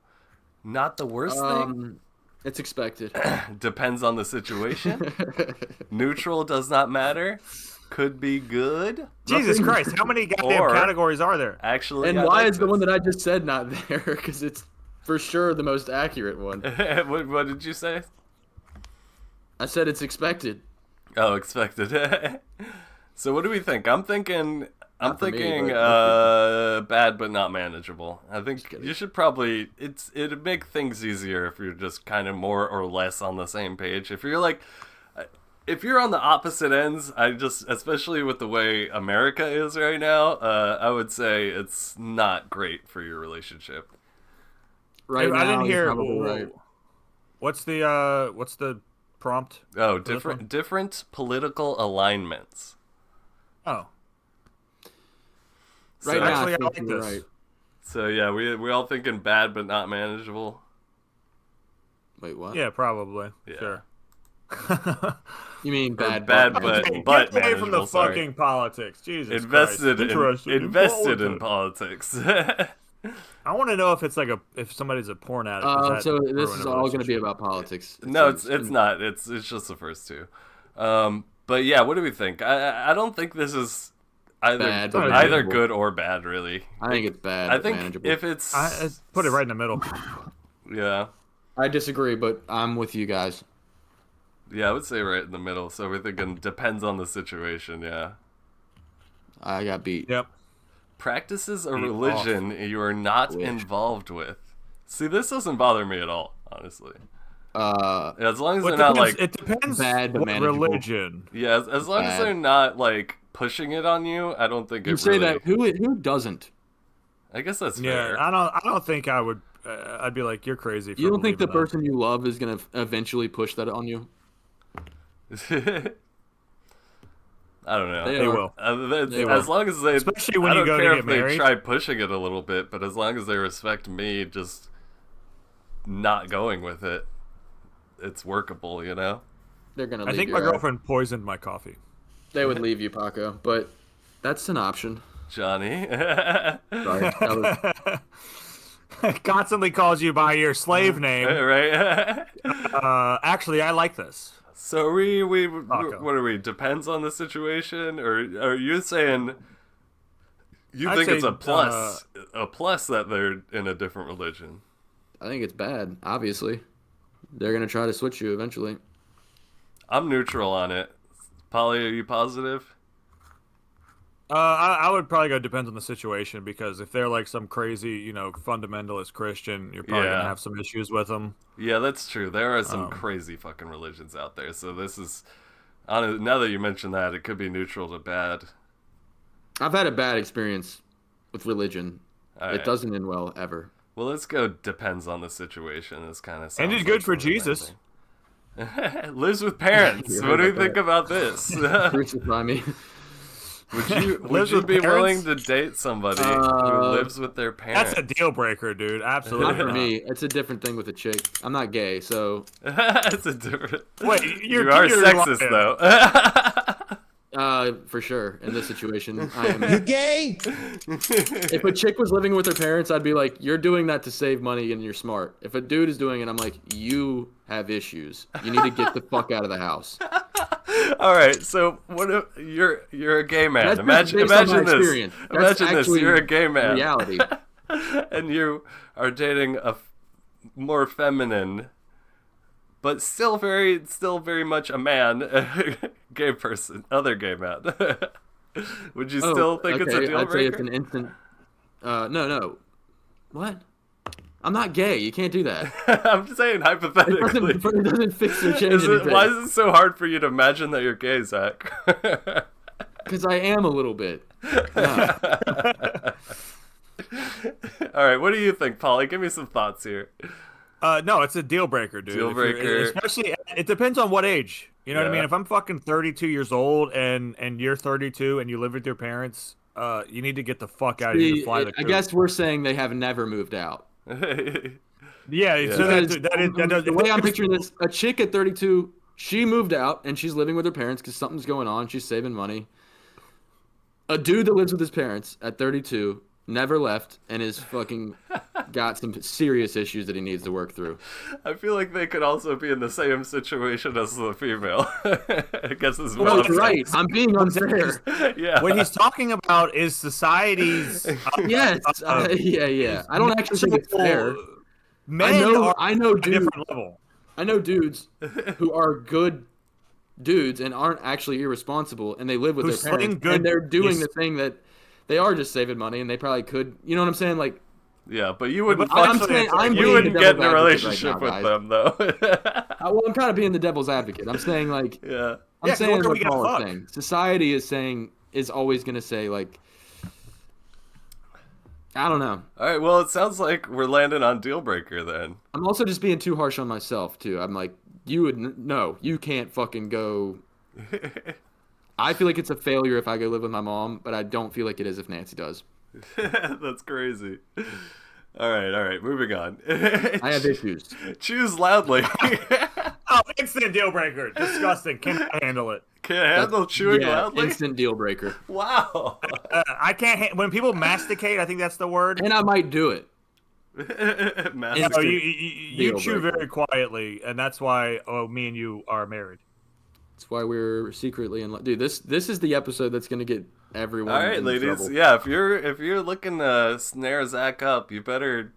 Not the worst thing? It's expected. Depends on the situation. Neutral does not matter. Could be good. Jesus Christ, how many goddamn Or- categories are there? Actually, And I why like is the this. one that I just said not there? Because it's for sure the most accurate one. what did you say? I said it's expected. Oh, expected. So what do we think? I'm thinking Not for me, but bad but not manageable. I think you should probably it'd make things easier if you're just kind of more or less on the same page. If you're on the opposite ends, especially with the way America is right now, I would say it's not great for your relationship. Right now, I didn't you're hear. probably right. What's the prompt? Oh, this one? different political alignments. Oh, Right So- now, actually, I think like you're this. right. So yeah, we all thinking bad but not manageable. Wait, what? yeah, probably. Yeah. Sure. You mean bad? bad, but but- Okay, but get away from the manageable, sorry. fucking politics. Jesus Invested Christ. in politics. I want to know if it's like if somebody's a porn addict. Does that So this ruin is a all going to be relationship? about politics. No, it's not. It's just the first two. But yeah, what do we think? I don't think this is Bad, but either manageable. good or bad, really. I think it's bad. I but think manageable. if it's I put it right in the middle. yeah, I disagree, but I'm with you guys. I would say right in the middle. So we're thinking depends on the situation. Yeah, I got beat. Yep. practices a Be religion you are not Which? involved with. See, this doesn't bother me at all, honestly. As long as Well, they're not like it depends Bad, but what manageable. religion. yeah, as long as Bad. they're not like pushing it on you, I don't think You it say really. that who doesn't? I guess that's Yeah, fair. I don't think I would. I'd be like, you're crazy. For You don't think the believing that. person you love is gonna eventually push that on you? I don't know. They will. They will. As long as they, Especially when I you don't go to care get if they married. try pushing it a little bit, but as long as they respect me, just not going with it, it's workable, you know. They're gonna. I Leave think you my out. girlfriend poisoned my coffee. They would leave you, Paco, but that's an option. Johnny. Sorry. That was- Constantly calls you by your slave name. Right. Actually, I like this. So we Paco. what are we? Depends on the situation, or are you saying you I'd think say, it's a plus that they're in a different religion? I think it's bad. Obviously, they're gonna try to switch you eventually. I'm neutral on it. Polly, are you positive? I would probably go depends on the situation, because if they're like some crazy, fundamentalist Christian, you're probably Yeah. gonna have some issues with them. Yeah, that's true. There are some crazy fucking religions out there. So this is, now that you mention that, it could be neutral to bad. I've had a bad experience with religion. All It right. doesn't end well ever. Well, let's go. Depends on the situation. This kind of Ended good for Jesus. Lives with parents. You What do heard you think about this? Crucify me. would Lives you with be parents? willing to date somebody who lives with their parents? That's a deal breaker, dude. Absolutely Not for not. me. It's a different thing with a chick. I'm not gay, so That's a different. Wait, You are sexist lying. though. for sure in this situation, I am. You gay? If a chick was living with her parents, I'd be like, "You're doing that to save money, and you're smart." If a dude is doing it, I'm like, "You have issues. You need to get the fuck out of the house." All right, so what if you're a gay man? That's just based on my Imagine this. experience. That's Imagine this. actually You're a gay man. Reality. And you are dating a more feminine, but still very much a man, gay person, other gay man. Would you still think it's a deal I'd say breaker? it's an instant. No. What? I'm not gay. You can't do that. I'm just saying hypothetically. It doesn't fix or change anything. Why is it so hard for you to imagine that you're gay, Zach? Because I am a little bit. No. All right, what do you think, Polly? Give me some thoughts here. No, it's a deal breaker, dude. Deal If you're- breaker. Especially, it depends on what age. You know what I Yeah. mean? If I'm fucking 32 years old and you're 32 and you live with your parents, you need to get the fuck out of here. See, Fly the I coop. guess we're saying they have never moved out. Yeah. So Because that does. the way I'm picturing this, a chick at 32, she moved out and she's living with her parents because something's going on. She's saving money. A dude that lives with his parents at 32 never left and is fucking got some serious issues that he needs to work through. I feel like they could also be in the same situation as the female. I guess this is Well, what you're I'm right. I'm being unfair. saying. Yeah. What he's talking about is society's. Yes. Yeah. I don't actually think it's fair. Men are I know on a dudes. different level. I know dudes who are good dudes and aren't actually irresponsible, and they live with Who their sling parents, good- and they're doing yes. the thing that they are just saving money, and they probably could. You know what I'm saying? Like, Yeah, but you wouldn't. But I'm fuck- saying I'm you being wouldn't the get in a devil's advocate relationship right now, with them, though. well, I'm kind of being the devil's advocate. I'm saying like, Yeah. I'm Yeah, saying what are what we gonna Paul is fuck? saying. Society is always gonna say like, I don't know. All right. Well, it sounds like we're landing on deal breaker then. I'm also just being too harsh on myself too. I'm like, no, you can't fucking go. I feel like it's a failure if I go live with my mom, but I don't feel like it is if Nancy does. That's crazy. All right. Moving on. I have issues. Choose loudly. Oh, instant deal breaker. Disgusting. Can't handle it. Can't handle chewing Yeah, loudly. instant deal breaker. Wow. I can't. When people masticate, I think that's the word. And I might do it. Massive. No, you deal chew breaker. very quietly, and that's why me and you are married. That's why we're secretly in love. Dude, this is the episode that's gonna get everyone. All right, in ladies. trouble. Yeah, if you're looking to snare Zach up, you better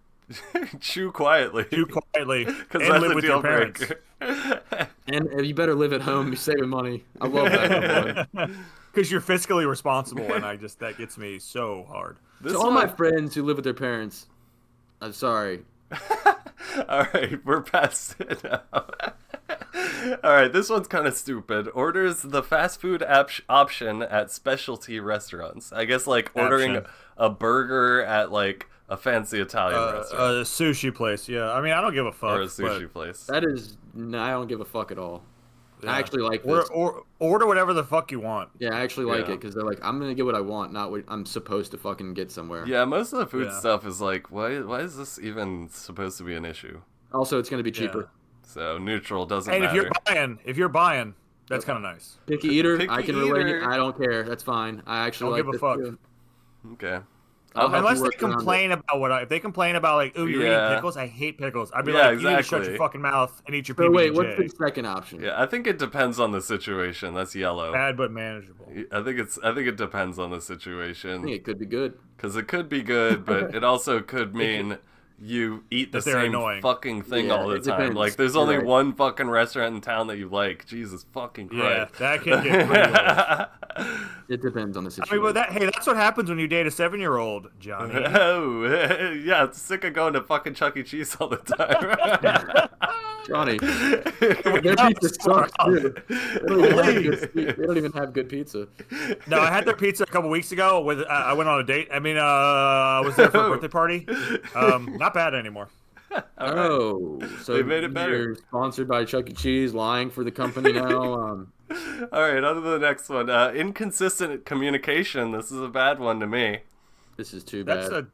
chew quietly. Chew quietly Because and that's live a with deal your parents. breaker. And you better live at home. You're saving money. I love that. Because you're fiscally responsible, and that gets me so hard. This To all my one- friends who live with their parents, I'm sorry. All right, we're past it now. All right, this one's kind of stupid. Orders the fast food option at specialty restaurants. I guess like ordering Option. a burger at like a fancy Italian A restaurant sushi place, yeah. I mean, I don't give a fuck. or a sushi place. That is, no, I don't give a fuck at all. I actually like Or, this. order whatever the fuck you want. Yeah, I actually like Yeah. it because they're like, I'm gonna get what I want, not what I'm supposed to fucking get somewhere. Yeah, most of the food Yeah. stuff is like, why is this even supposed to be an issue? Also, it's gonna be cheaper. So neutral doesn't And matter. if you're buying, that's kind of nice. Picky eater, Picky I can relate. eater. I don't care. That's fine. I actually Don't like give a this fuck. too. Okay. I'll help you Unless they work around it. complain about if they complain about like, ooh, you're Yeah. eating pickles. I hate pickles. I'd be Yeah, like, you need to shut exactly. your fucking mouth and eat your So PB&J. wait, what's the second option? Yeah, I think it depends on the situation. That's yellow. Bad but manageable. I think it depends on the I think situation it could be good. because it could be good, but it also could mean you eat the That they're same annoying. fucking thing Yeah, all the it time. depends. Like there's You're only right. one fucking restaurant in town that you like. Jesus fucking Yeah, Christ. that can get pretty old. It depends on the I situation. mean, but that's what happens when you date a 7-year-old, Johnny. Oh, yeah, it's sick of going to fucking Chuck E. Cheese all the time. Johnny, their pizza sucks too. They don't even have good pizza. No, I had their pizza a couple weeks ago. With I went on a date. I mean, I was there for a birthday party. Not bad anymore. Oh, so They made it better. You're sponsored by Chuck E. Cheese, lying for the company now. All right, on to the next one. Inconsistent communication. This is a bad one to me. This is too That's bad.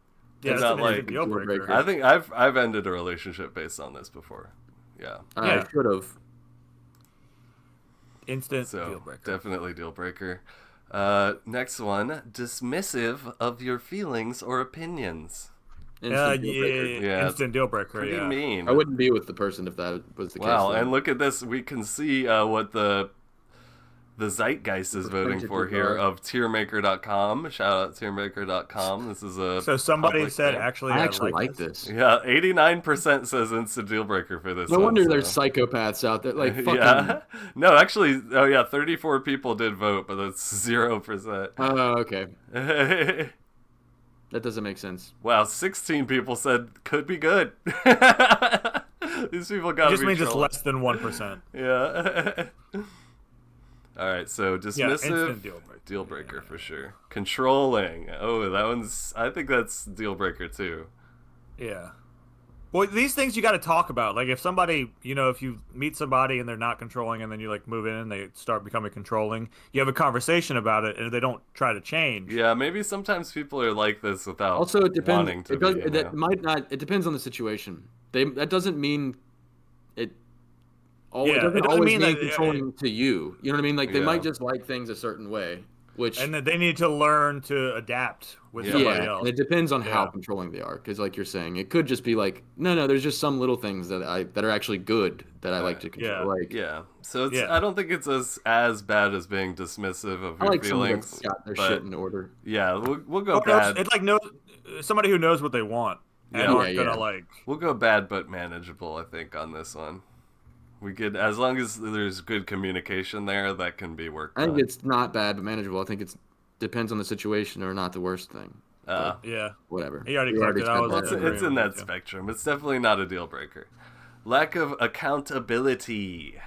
that's not an like deal breaker. I think I've ended a relationship based on this before. Yeah. I Yeah. should have. Instant So deal breaker. definitely deal breaker. Next one, dismissive of your feelings or opinions. Instant deal breaker. Yeah, Instant deal breaker. Pretty Yeah. mean. I wouldn't be with the person if that was the case. Wow, then. and look at this. We can see what the zeitgeist is voting for here of tiermaker.com. Shout out tiermaker.com. This is a So somebody public said, thing. actually, I I actually like this. this. Yeah, 89% says instant deal breaker for this. No one, wonder so. there's psychopaths out there. Like fucking. Yeah. No, actually, 34 people did vote, but that's 0%. Oh, okay. That doesn't make sense. Wow, 16 people said could be good. These people got It to just be means it's trolling. less than 1%. Yeah. All right, so dismissive, instant deal breaker. for sure. Controlling. Oh, that one's. I think that's deal breaker too. Yeah. Well, these things you got to talk about. Like if somebody, if you meet somebody and they're not controlling, and then you like move in and they start becoming controlling, you have a conversation about it, and they don't try to change. Yeah, maybe sometimes people are like this without Also, it depends. wanting to It does, be. that might not. It depends on the situation. That doesn't mean it. Yeah, it doesn't it doesn't always mean mean that- controlling to you. You know what I mean? Like they Yeah. might just like things a certain way, which And then they need to learn to adapt with Yeah. somebody yeah, else. and it depends on how Yeah. controlling they are. Because like you're saying, it could just be like, no, there's just some little things that are actually good that I like to control. Yeah. Like Yeah, so it's. Yeah. I don't think it's as bad as being dismissive of I your like someone feelings. that's got their but shit in order. yeah, we'll go Or else- bad. It's like somebody who knows what they want and Yeah. aren't Yeah, gonna yeah. like. We'll go bad but manageable, I think, on this one. We could, as long as there's good communication there, that can be worked I think on. it's not bad but manageable. I think it's depends on the situation or not the worst thing. Yeah. Whatever. He already We corrected it. I said was that. It's, agreeing it's in with that you. spectrum. It's definitely not a deal breaker. Lack of accountability.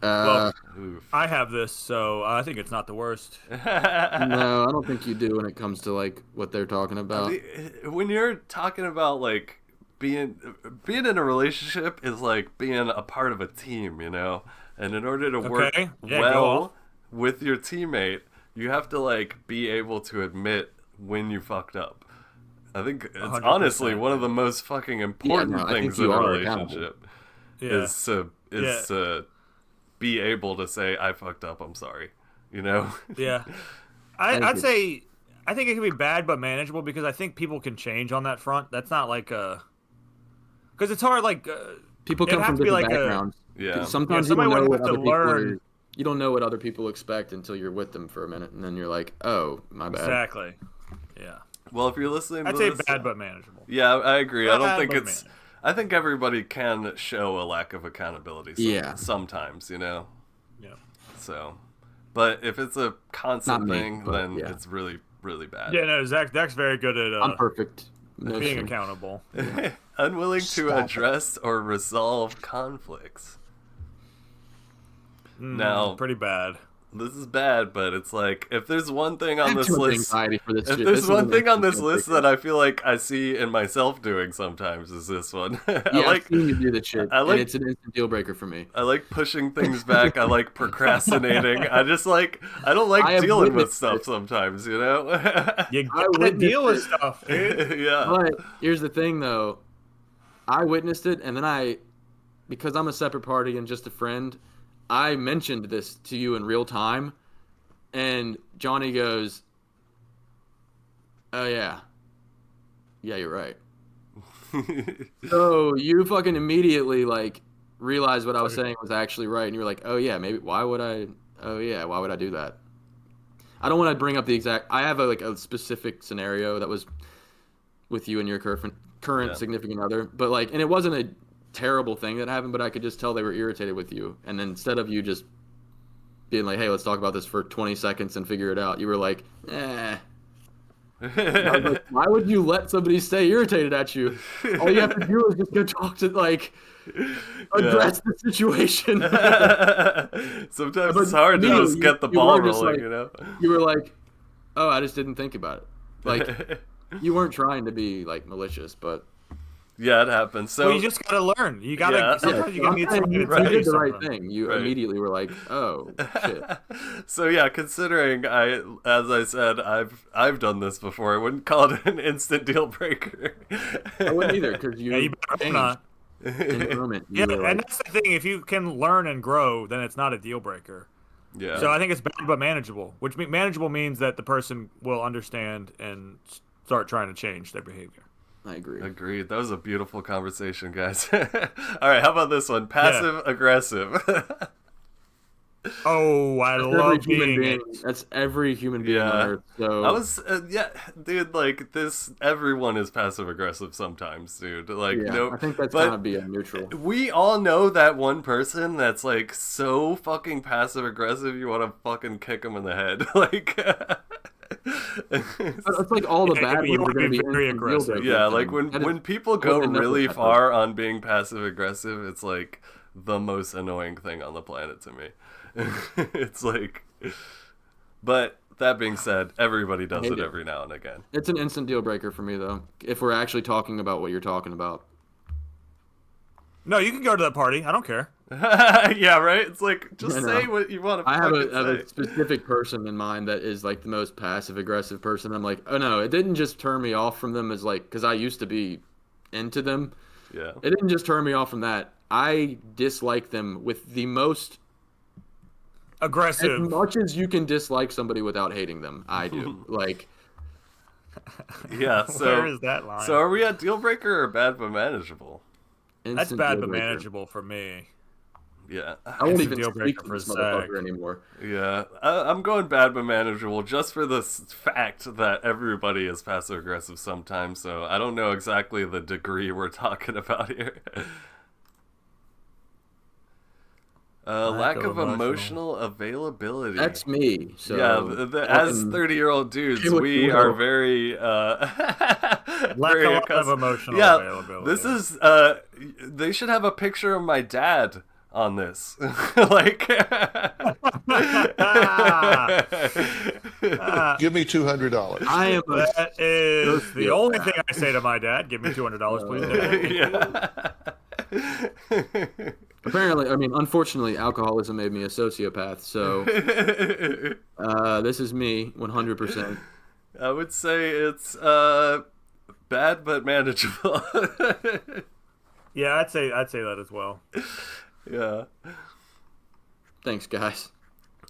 Uh, Oof. I have this, so I think it's not the worst. no, I don't think you do when it comes to like what they're talking about. When you're talking about like being in a relationship is like being a part of a team, and in order to work Okay. Yeah, go well off. with your teammate, you have to like be able to admit when you fucked up. I think it's 100%. honestly one of the most fucking important I think things you in a are accountable. relationship Yeah. is to be able to say I fucked up, I'm sorry. Yeah. Thank I'd you. say I think it can be bad but manageable because I think people can change on that front. That's not like because it's hard. Like People it'd come have from to be different like a- backgrounds. Yeah. Sometimes Yeah, you don't somebody know would what have other to people learn- you don't know what other people expect until you're with them for a minute, and then you're like, oh, my bad. exactly. Yeah. Well, if you're listening I'd to say this, bad but manageable. yeah, I agree. I don't Bad think but it's. manageable. I think everybody can show a lack of accountability. Yeah. Sometimes, Yeah. So, but if it's a constant Not me, thing, but then yeah. it's really, really bad. Yeah. No, Zach's very good at I'm perfect. No being shame. accountable. Unwilling to Stop it. address or resolve conflicts. Now, Pretty bad. this is bad, but it's like if there's one thing on I have this too much list. anxiety for this If shit. there's This one is thing an on this instant list breaker. that I feel like I see in myself doing sometimes is this one. Yeah, I like I've seen you do that shit, I like- and it's an instant deal breaker for me. I like pushing things back. I like procrastinating. I don't like I have dealing with witnessed stuff it. sometimes, You You I gotta witnessed deal with it. stuff, dude. yeah. But here's the thing, though. I witnessed it, and then because I'm a separate party and just a friend, I mentioned this to you in real time, and Johnny goes, "Oh yeah, you're right." So you fucking immediately like realized what I was saying was actually right, and you're like, "Oh yeah, maybe why would I? Oh yeah, why would I do that?" I don't want to bring up the exact. I have a specific scenario that was with you and your current Yeah. significant other, but like, and it wasn't a terrible thing that happened, but I could just tell they were irritated with you, and then instead of you just being like, "Hey, let's talk about this for 20 seconds and figure it out," you were like, "Eh." I was like, why would you let somebody stay irritated at you? All you have to do is just go talk to, like, address the situation. Sometimes But it's hard to immediately just get the you ball were just rolling, like- you know? You were like, oh, I just didn't think about it. Like, you weren't trying to be, like, malicious, but... Yeah, it happens. So Well, you just gotta learn. You gotta. Yeah. Sometimes you I'm need saying somebody you to tell you did the right something. thing. You Right. immediately were like, oh, shit. So yeah, considering as I said, I've done this before. I wouldn't call it an instant deal breaker. I wouldn't either, because you, Yeah, you better hope changed not. in the moment. You Yeah, were and like, that's the thing. If you can learn and grow, then it's not a deal breaker. Yeah. So I think it's bad but manageable. Which manageable means that the person will understand and start trying to change their behavior. I agree. Agreed. That was a beautiful conversation, guys. All right, how about this one? Passive aggressive. Oh, I That's love every human being being. it. That's every human being Yeah. on Earth. So I was yeah, dude, like this everyone is passive aggressive sometimes, dude. Like yeah, no I think that's but gotta be a neutral. we all know that one person that's like so fucking passive aggressive you want to fucking kick them in the head. Like It's like all the Yeah, bad you ones are wanna going to be be very instant deal aggressive. breakers. yeah, like And that is when people go totally really never far on being passive aggressive, it's like the most annoying thing on the planet to me. It's like, but that being said, everybody does hate it it. every now and again. It's an instant deal breaker for me, though. If we're actually talking about what you're talking about. No, you can go to that party. I don't care. Yeah, right. It's like just I know. say what you want to I have fucking a say. specific person in mind that is like the most passive aggressive person. I'm like, oh no, it didn't just turn me off from them as like, because I used to be into them. Yeah. It didn't just turn me off from that. I dislike them with the most, as Aggressive. much as you can dislike somebody without hating them. I do. Like, Yeah. So Where is that line? So are we at deal breaker or bad but manageable? instant That's bad deal but breaker. manageable for me. Yeah. I won't Instant even deal speak breaker to for this Zach. motherfucker anymore. Yeah. I'm going bad but manageable just for the fact that everybody is passive aggressive sometimes. So I don't know exactly the degree we're talking about here. Lack of emotional availability. That's me. So Yeah, as 30-year-old dudes, do what we you are will. very Lack very a lot of accustomed- emotional yeah, availability. this is they should have a picture of my dad on this. Like Give me $200. I am a That is the Yeah. only thing I say to my dad. Give me $200, please. Dad. yeah. apparently. I mean, unfortunately, alcoholism made me a sociopath. So this is me, 100%. I would say it's bad but manageable. Yeah, I'd say that as well. Yeah. Thanks, guys.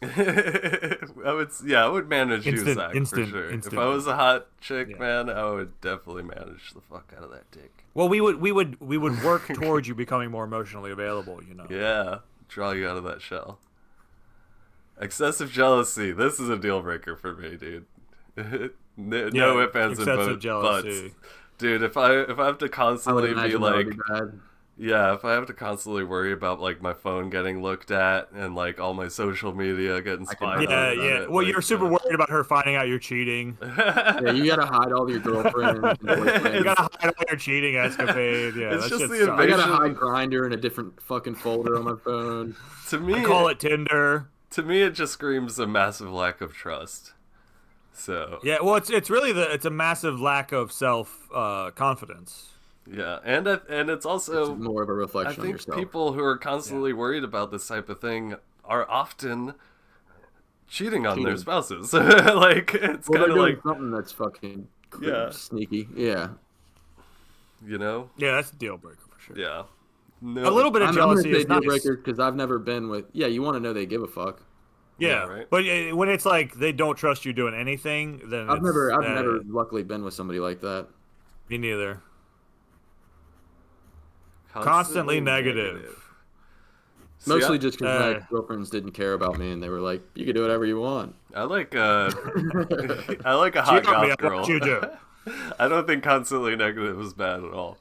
I would manage you, Instant- Zach, for instant- sure. instant. If I was a hot chick, Yeah. man, I would definitely manage the fuck out of that dick. Well, we would work towards you becoming more emotionally available. You know. Yeah, draw you out of that shell. Excessive jealousy. This is a deal breaker for me, dude. No Yeah, ifs, ands, and excessive buts. jealousy. Dude, if I have to I would constantly be imagine that would like, be bad. yeah, if I have to constantly worry about like my phone getting looked at and like all my social media getting spied Yeah, on, yeah. it, Well, like, you're super worried about her finding out you're cheating. Yeah, you gotta hide all your girlfriends. And boyfriends. You gotta hide all your cheating escapade. Yeah, It's that just shit the sucks. I gotta invasion- hide Grinder in a different fucking folder on my phone. To me, I call it Tinder. to me, it just screams a massive lack of trust. So Yeah, well, it's really it's a massive lack of self confidence. yeah, and it's also It's more of a I reflection on think yourself. people who are constantly worried about this type of thing are often cheating on their Cheating. spouses. Like it's well, kind they're of doing like, something that's fucking Yeah. sneaky. Yeah. you know, Yeah, that's a deal breaker for sure. yeah. No, A little bit of I'm gonna jealousy say is deal nice. breaker because I've never been with. Yeah, you want to know they give a fuck. Yeah, Yeah, right. but when it's like they don't trust you doing anything, then I've never uh, luckily been with somebody like that. Me neither. Constantly negative. See, Mostly just because uh, my girlfriends didn't care about me and they were like, "You can do whatever you want." I like I like a Cheat hot on me, goth what girl. you do? I don't think constantly negative is bad at all.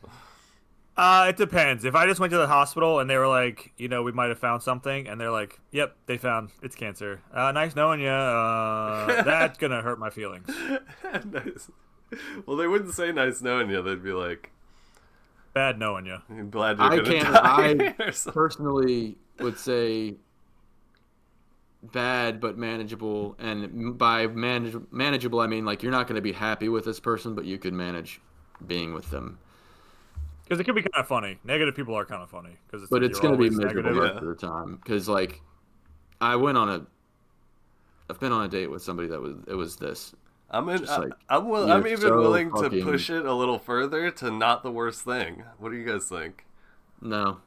It depends. If I just went to the hospital and they were like, we might have found something, and they're like, yep, they found it's cancer. Nice knowing you. That's gonna hurt my feelings. Nice. Well, they wouldn't say nice knowing you. They'd be like, Bad knowing you. I'm glad you're I gonna can't. die. I or something. personally would say bad but manageable, and by manageable I mean like you're not going to be happy with this person, but you could manage being with them. Because it could be kind of funny. Negative people are kind of funny. But it's going to be miserable the negative. rest of the time. Because like, I've been on a date with somebody that was this. I'm even you're so willing to fucking- push it a little further to not the worst thing. What do you guys think? No.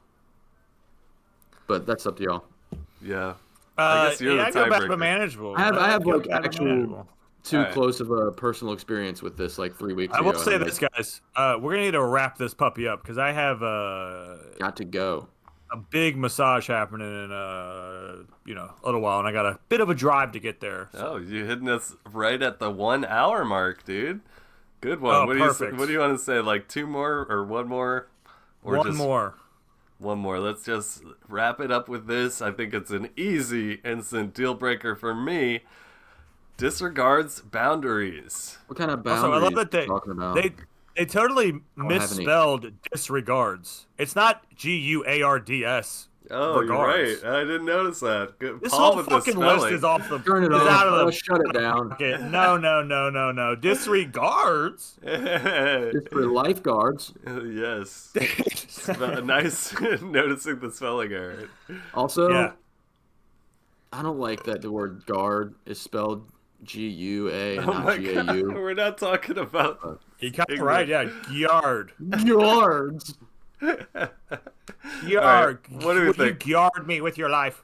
But that's up to y'all. Yeah. I guess you're the I go back to tiebreaker. manageable. I have go like back to actual manageable. too Alright. close of a personal experience with this like 3 weeks I ago. will say and I'm this, guys. We're gonna need to wrap this puppy up because I have like, got to go. a big massage happening in a little while, and I got a bit of a drive to get there. Oh, you hitting us right at the 1 hour mark, dude. Good one. Oh, what perfect. do you want to say? Like 2 more or 1 more? Or One just more. 1 more. Let's just wrap it up with this. I think it's an easy instant deal breaker for me. Disregards boundaries. What kind of Also, boundaries I love that are you talking about? they totally don't have any. misspelled disregards. It's not GUARDS. Oh, Regards. you're right. I didn't notice that. Good. This Paul whole with the fucking list spelling. is off the. Turn it is off. out of the. Shut it down. Okay, no. Disregards. It's for lifeguards. Yes. Nice noticing the spelling error. Also, Yeah. I don't like that the word guard is spelled G-U-A and Oh not my god, G-A-U. we're not talking about. You got it right, yeah. Yard. Yards. Yard. All right, what do we Would think? You yard me with your life.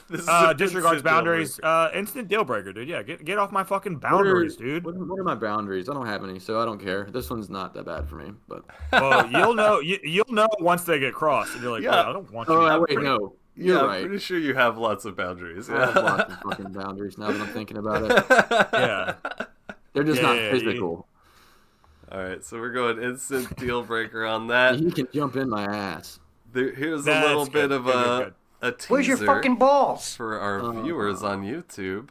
This is a Disregards instant deal boundaries. breaker. Instant deal breaker, dude. Yeah, get off my fucking boundaries, dude. What are my boundaries? I don't have any, so I don't care. This one's not that bad for me, but. Well, you'll know. You'll know once they get crossed, and you're like, Yeah. "Well, I don't want you." Oh, wait, pretty- no. Yeah, You're I'm right. pretty sure you have lots of boundaries. I have Yeah. lots of fucking boundaries now that I'm thinking about it. Yeah. They're just Yeah, not yeah, physical. All right, so we're going instant deal breaker on that. You can jump in my ass. Here's a That's little good. bit of Good. a teaser Where's your fucking balls? for our viewers on YouTube.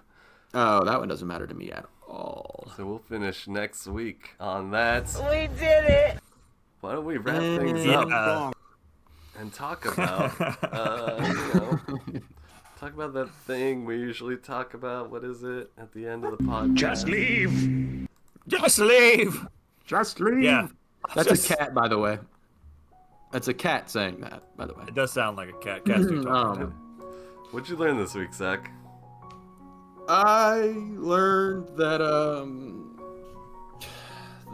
Oh, that one doesn't matter to me at all. So we'll finish next week on that. We did it. Why don't we wrap things up and talk about, talk about that thing we usually talk about. What is it at the end of the podcast? Just leave. Just leave. Just leave. Yeah. That's Just- a cat, by the way. That's a cat saying that, by the way. It does sound like a cat. Cats do talk. What'd you learn this week, Zach? I learned that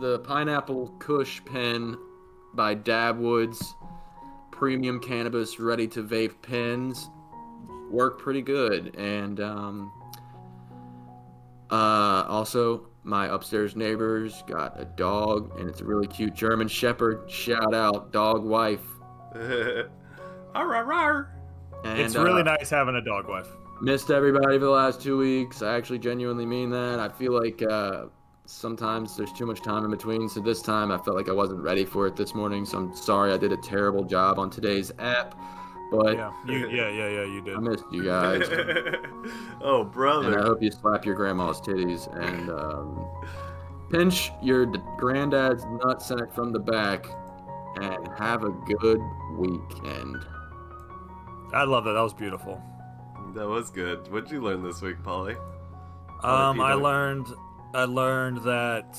the Pineapple Kush pen by Dabwoods premium cannabis ready to vape pens work pretty good, and also my upstairs neighbors got a dog, and it's a really cute German Shepherd. Shout out, dog wife. Arr. And, It's really nice having a dog wife. Missed everybody for the last 2 weeks. I actually genuinely mean that. I feel like sometimes there's too much time in between, so this time I felt like I wasn't ready for it this morning, so I'm sorry I did a terrible job on today's app, but Yeah. You did. I missed you guys. Oh, And I brother. hope you slap your grandma's titties and pinch your granddad's nutsack from the back and have a good weekend. I love that. That was beautiful. That was good. What'd you learn this week, Polly? I you doing? learned that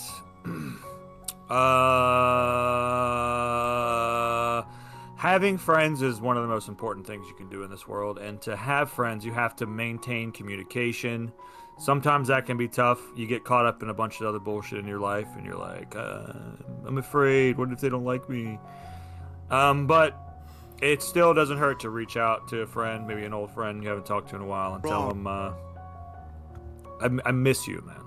having friends is one of the most important things you can do in this world. And to have friends, you have to maintain communication. Sometimes that can be tough. You get caught up in a bunch of other bullshit in your life, and you're like, I'm afraid. What if they don't like me? But it still doesn't hurt to reach out to a friend, maybe an old friend you haven't talked to in a while, and tell them, I miss you, man.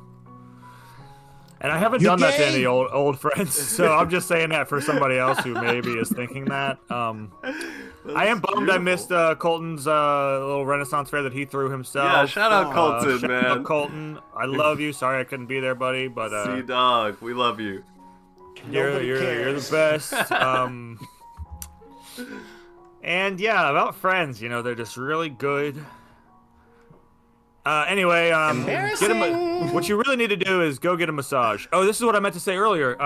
And I haven't done that to any old friends, so I'm just saying that for somebody else who maybe is thinking that. I am bummed I missed Colton's little Renaissance fair that he threw himself. Yeah, shout out Colton, shout man. out Colton. I love you. Sorry I couldn't be there, buddy, but Sea Dog, we love you. you're the best. And yeah, about friends, you know, they're just really good. Anyway, what you really need to do is go get a massage. Oh, this is what I meant to say earlier.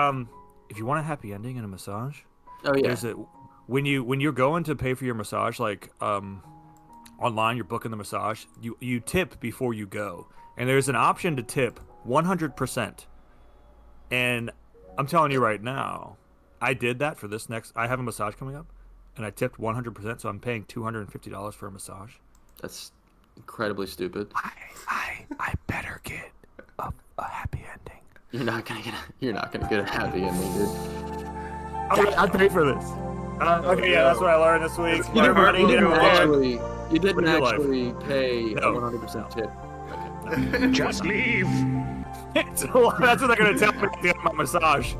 If you want a happy ending in a massage, there's a when you're going to pay for your massage, like online, you're booking the massage, you tip before you go, and there's an option to tip 100%. And I'm telling you right now, I did that for this next. I have a massage coming up, and I tipped 100%, so I'm paying $250 for a massage. That's incredibly stupid. I better get a happy ending. You're not gonna get a happy ending, dude. I paid for this. Okay, yeah, that's what I learned this week. You didn't Live your actually pay No. a 100% tip. Just leave. That's what they're gonna tell me to get my massage.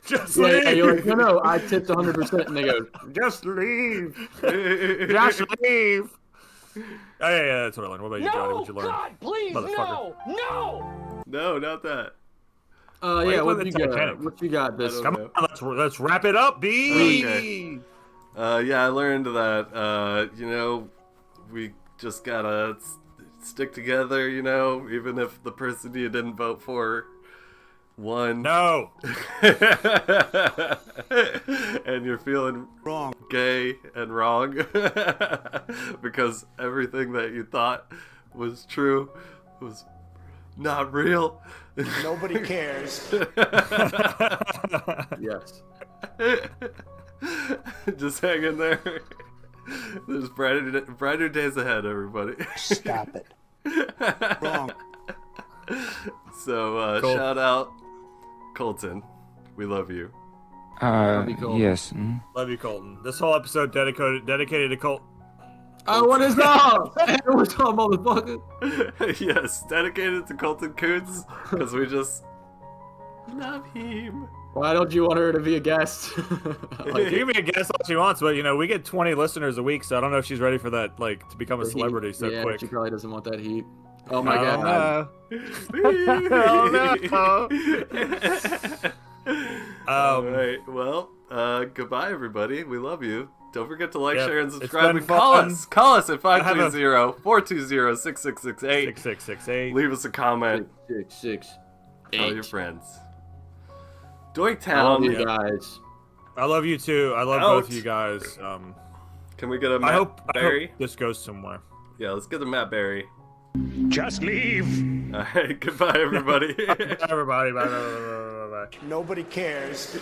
Just leave. Yeah, you're like, no, I tipped 100%, and they go, Just leave. Just leave. Oh, yeah, that's what I learned. What about you, Johnny? What you learned? God, please, Motherfucker. no! No, not that. yeah, with what the you got? Titanic. What you got this? I Come don't on, let's wrap it up, B. Okay. Yeah, I learned that, you know, we just gotta stick together, you know, even if the person you didn't vote for won. No. And you're feeling wrong, gay and wrong because everything that you thought was true was not real. Nobody cares. Yes. Just hang in there. There's brighter days ahead, everybody. Stop it. Wrong. So, Cool. shout out Colton. We love you. Yes. Love you, Colton. This whole episode dedicated to Colton. Oh, what is up? What's up, motherfucker? Yes, dedicated to Colton Coots, because we just love him. Why don't you want her to be a guest? Like, you can be a guest all she wants, but you know we get 20 listeners a week, so I don't know if she's ready for that, like to become a celebrity so yeah, quick. she probably doesn't want that heat. Oh my Oh, god. All right. Well, goodbye, everybody. We love you. Don't forget to like, Yep, share, and it's subscribe. been And call fun. us. Call us at have a- 520-420-6668. 6668. Leave us a comment. 6, Tell your friends. I love Doinktown. you guys. I love you too. I love both of you guys. Can we get a I Matt hope Berry? this goes somewhere. Yeah, let's get a Matt Berry. Just leave. All right. Goodbye, everybody. Everybody, bye, bye, bye, bye, bye, bye. Nobody cares.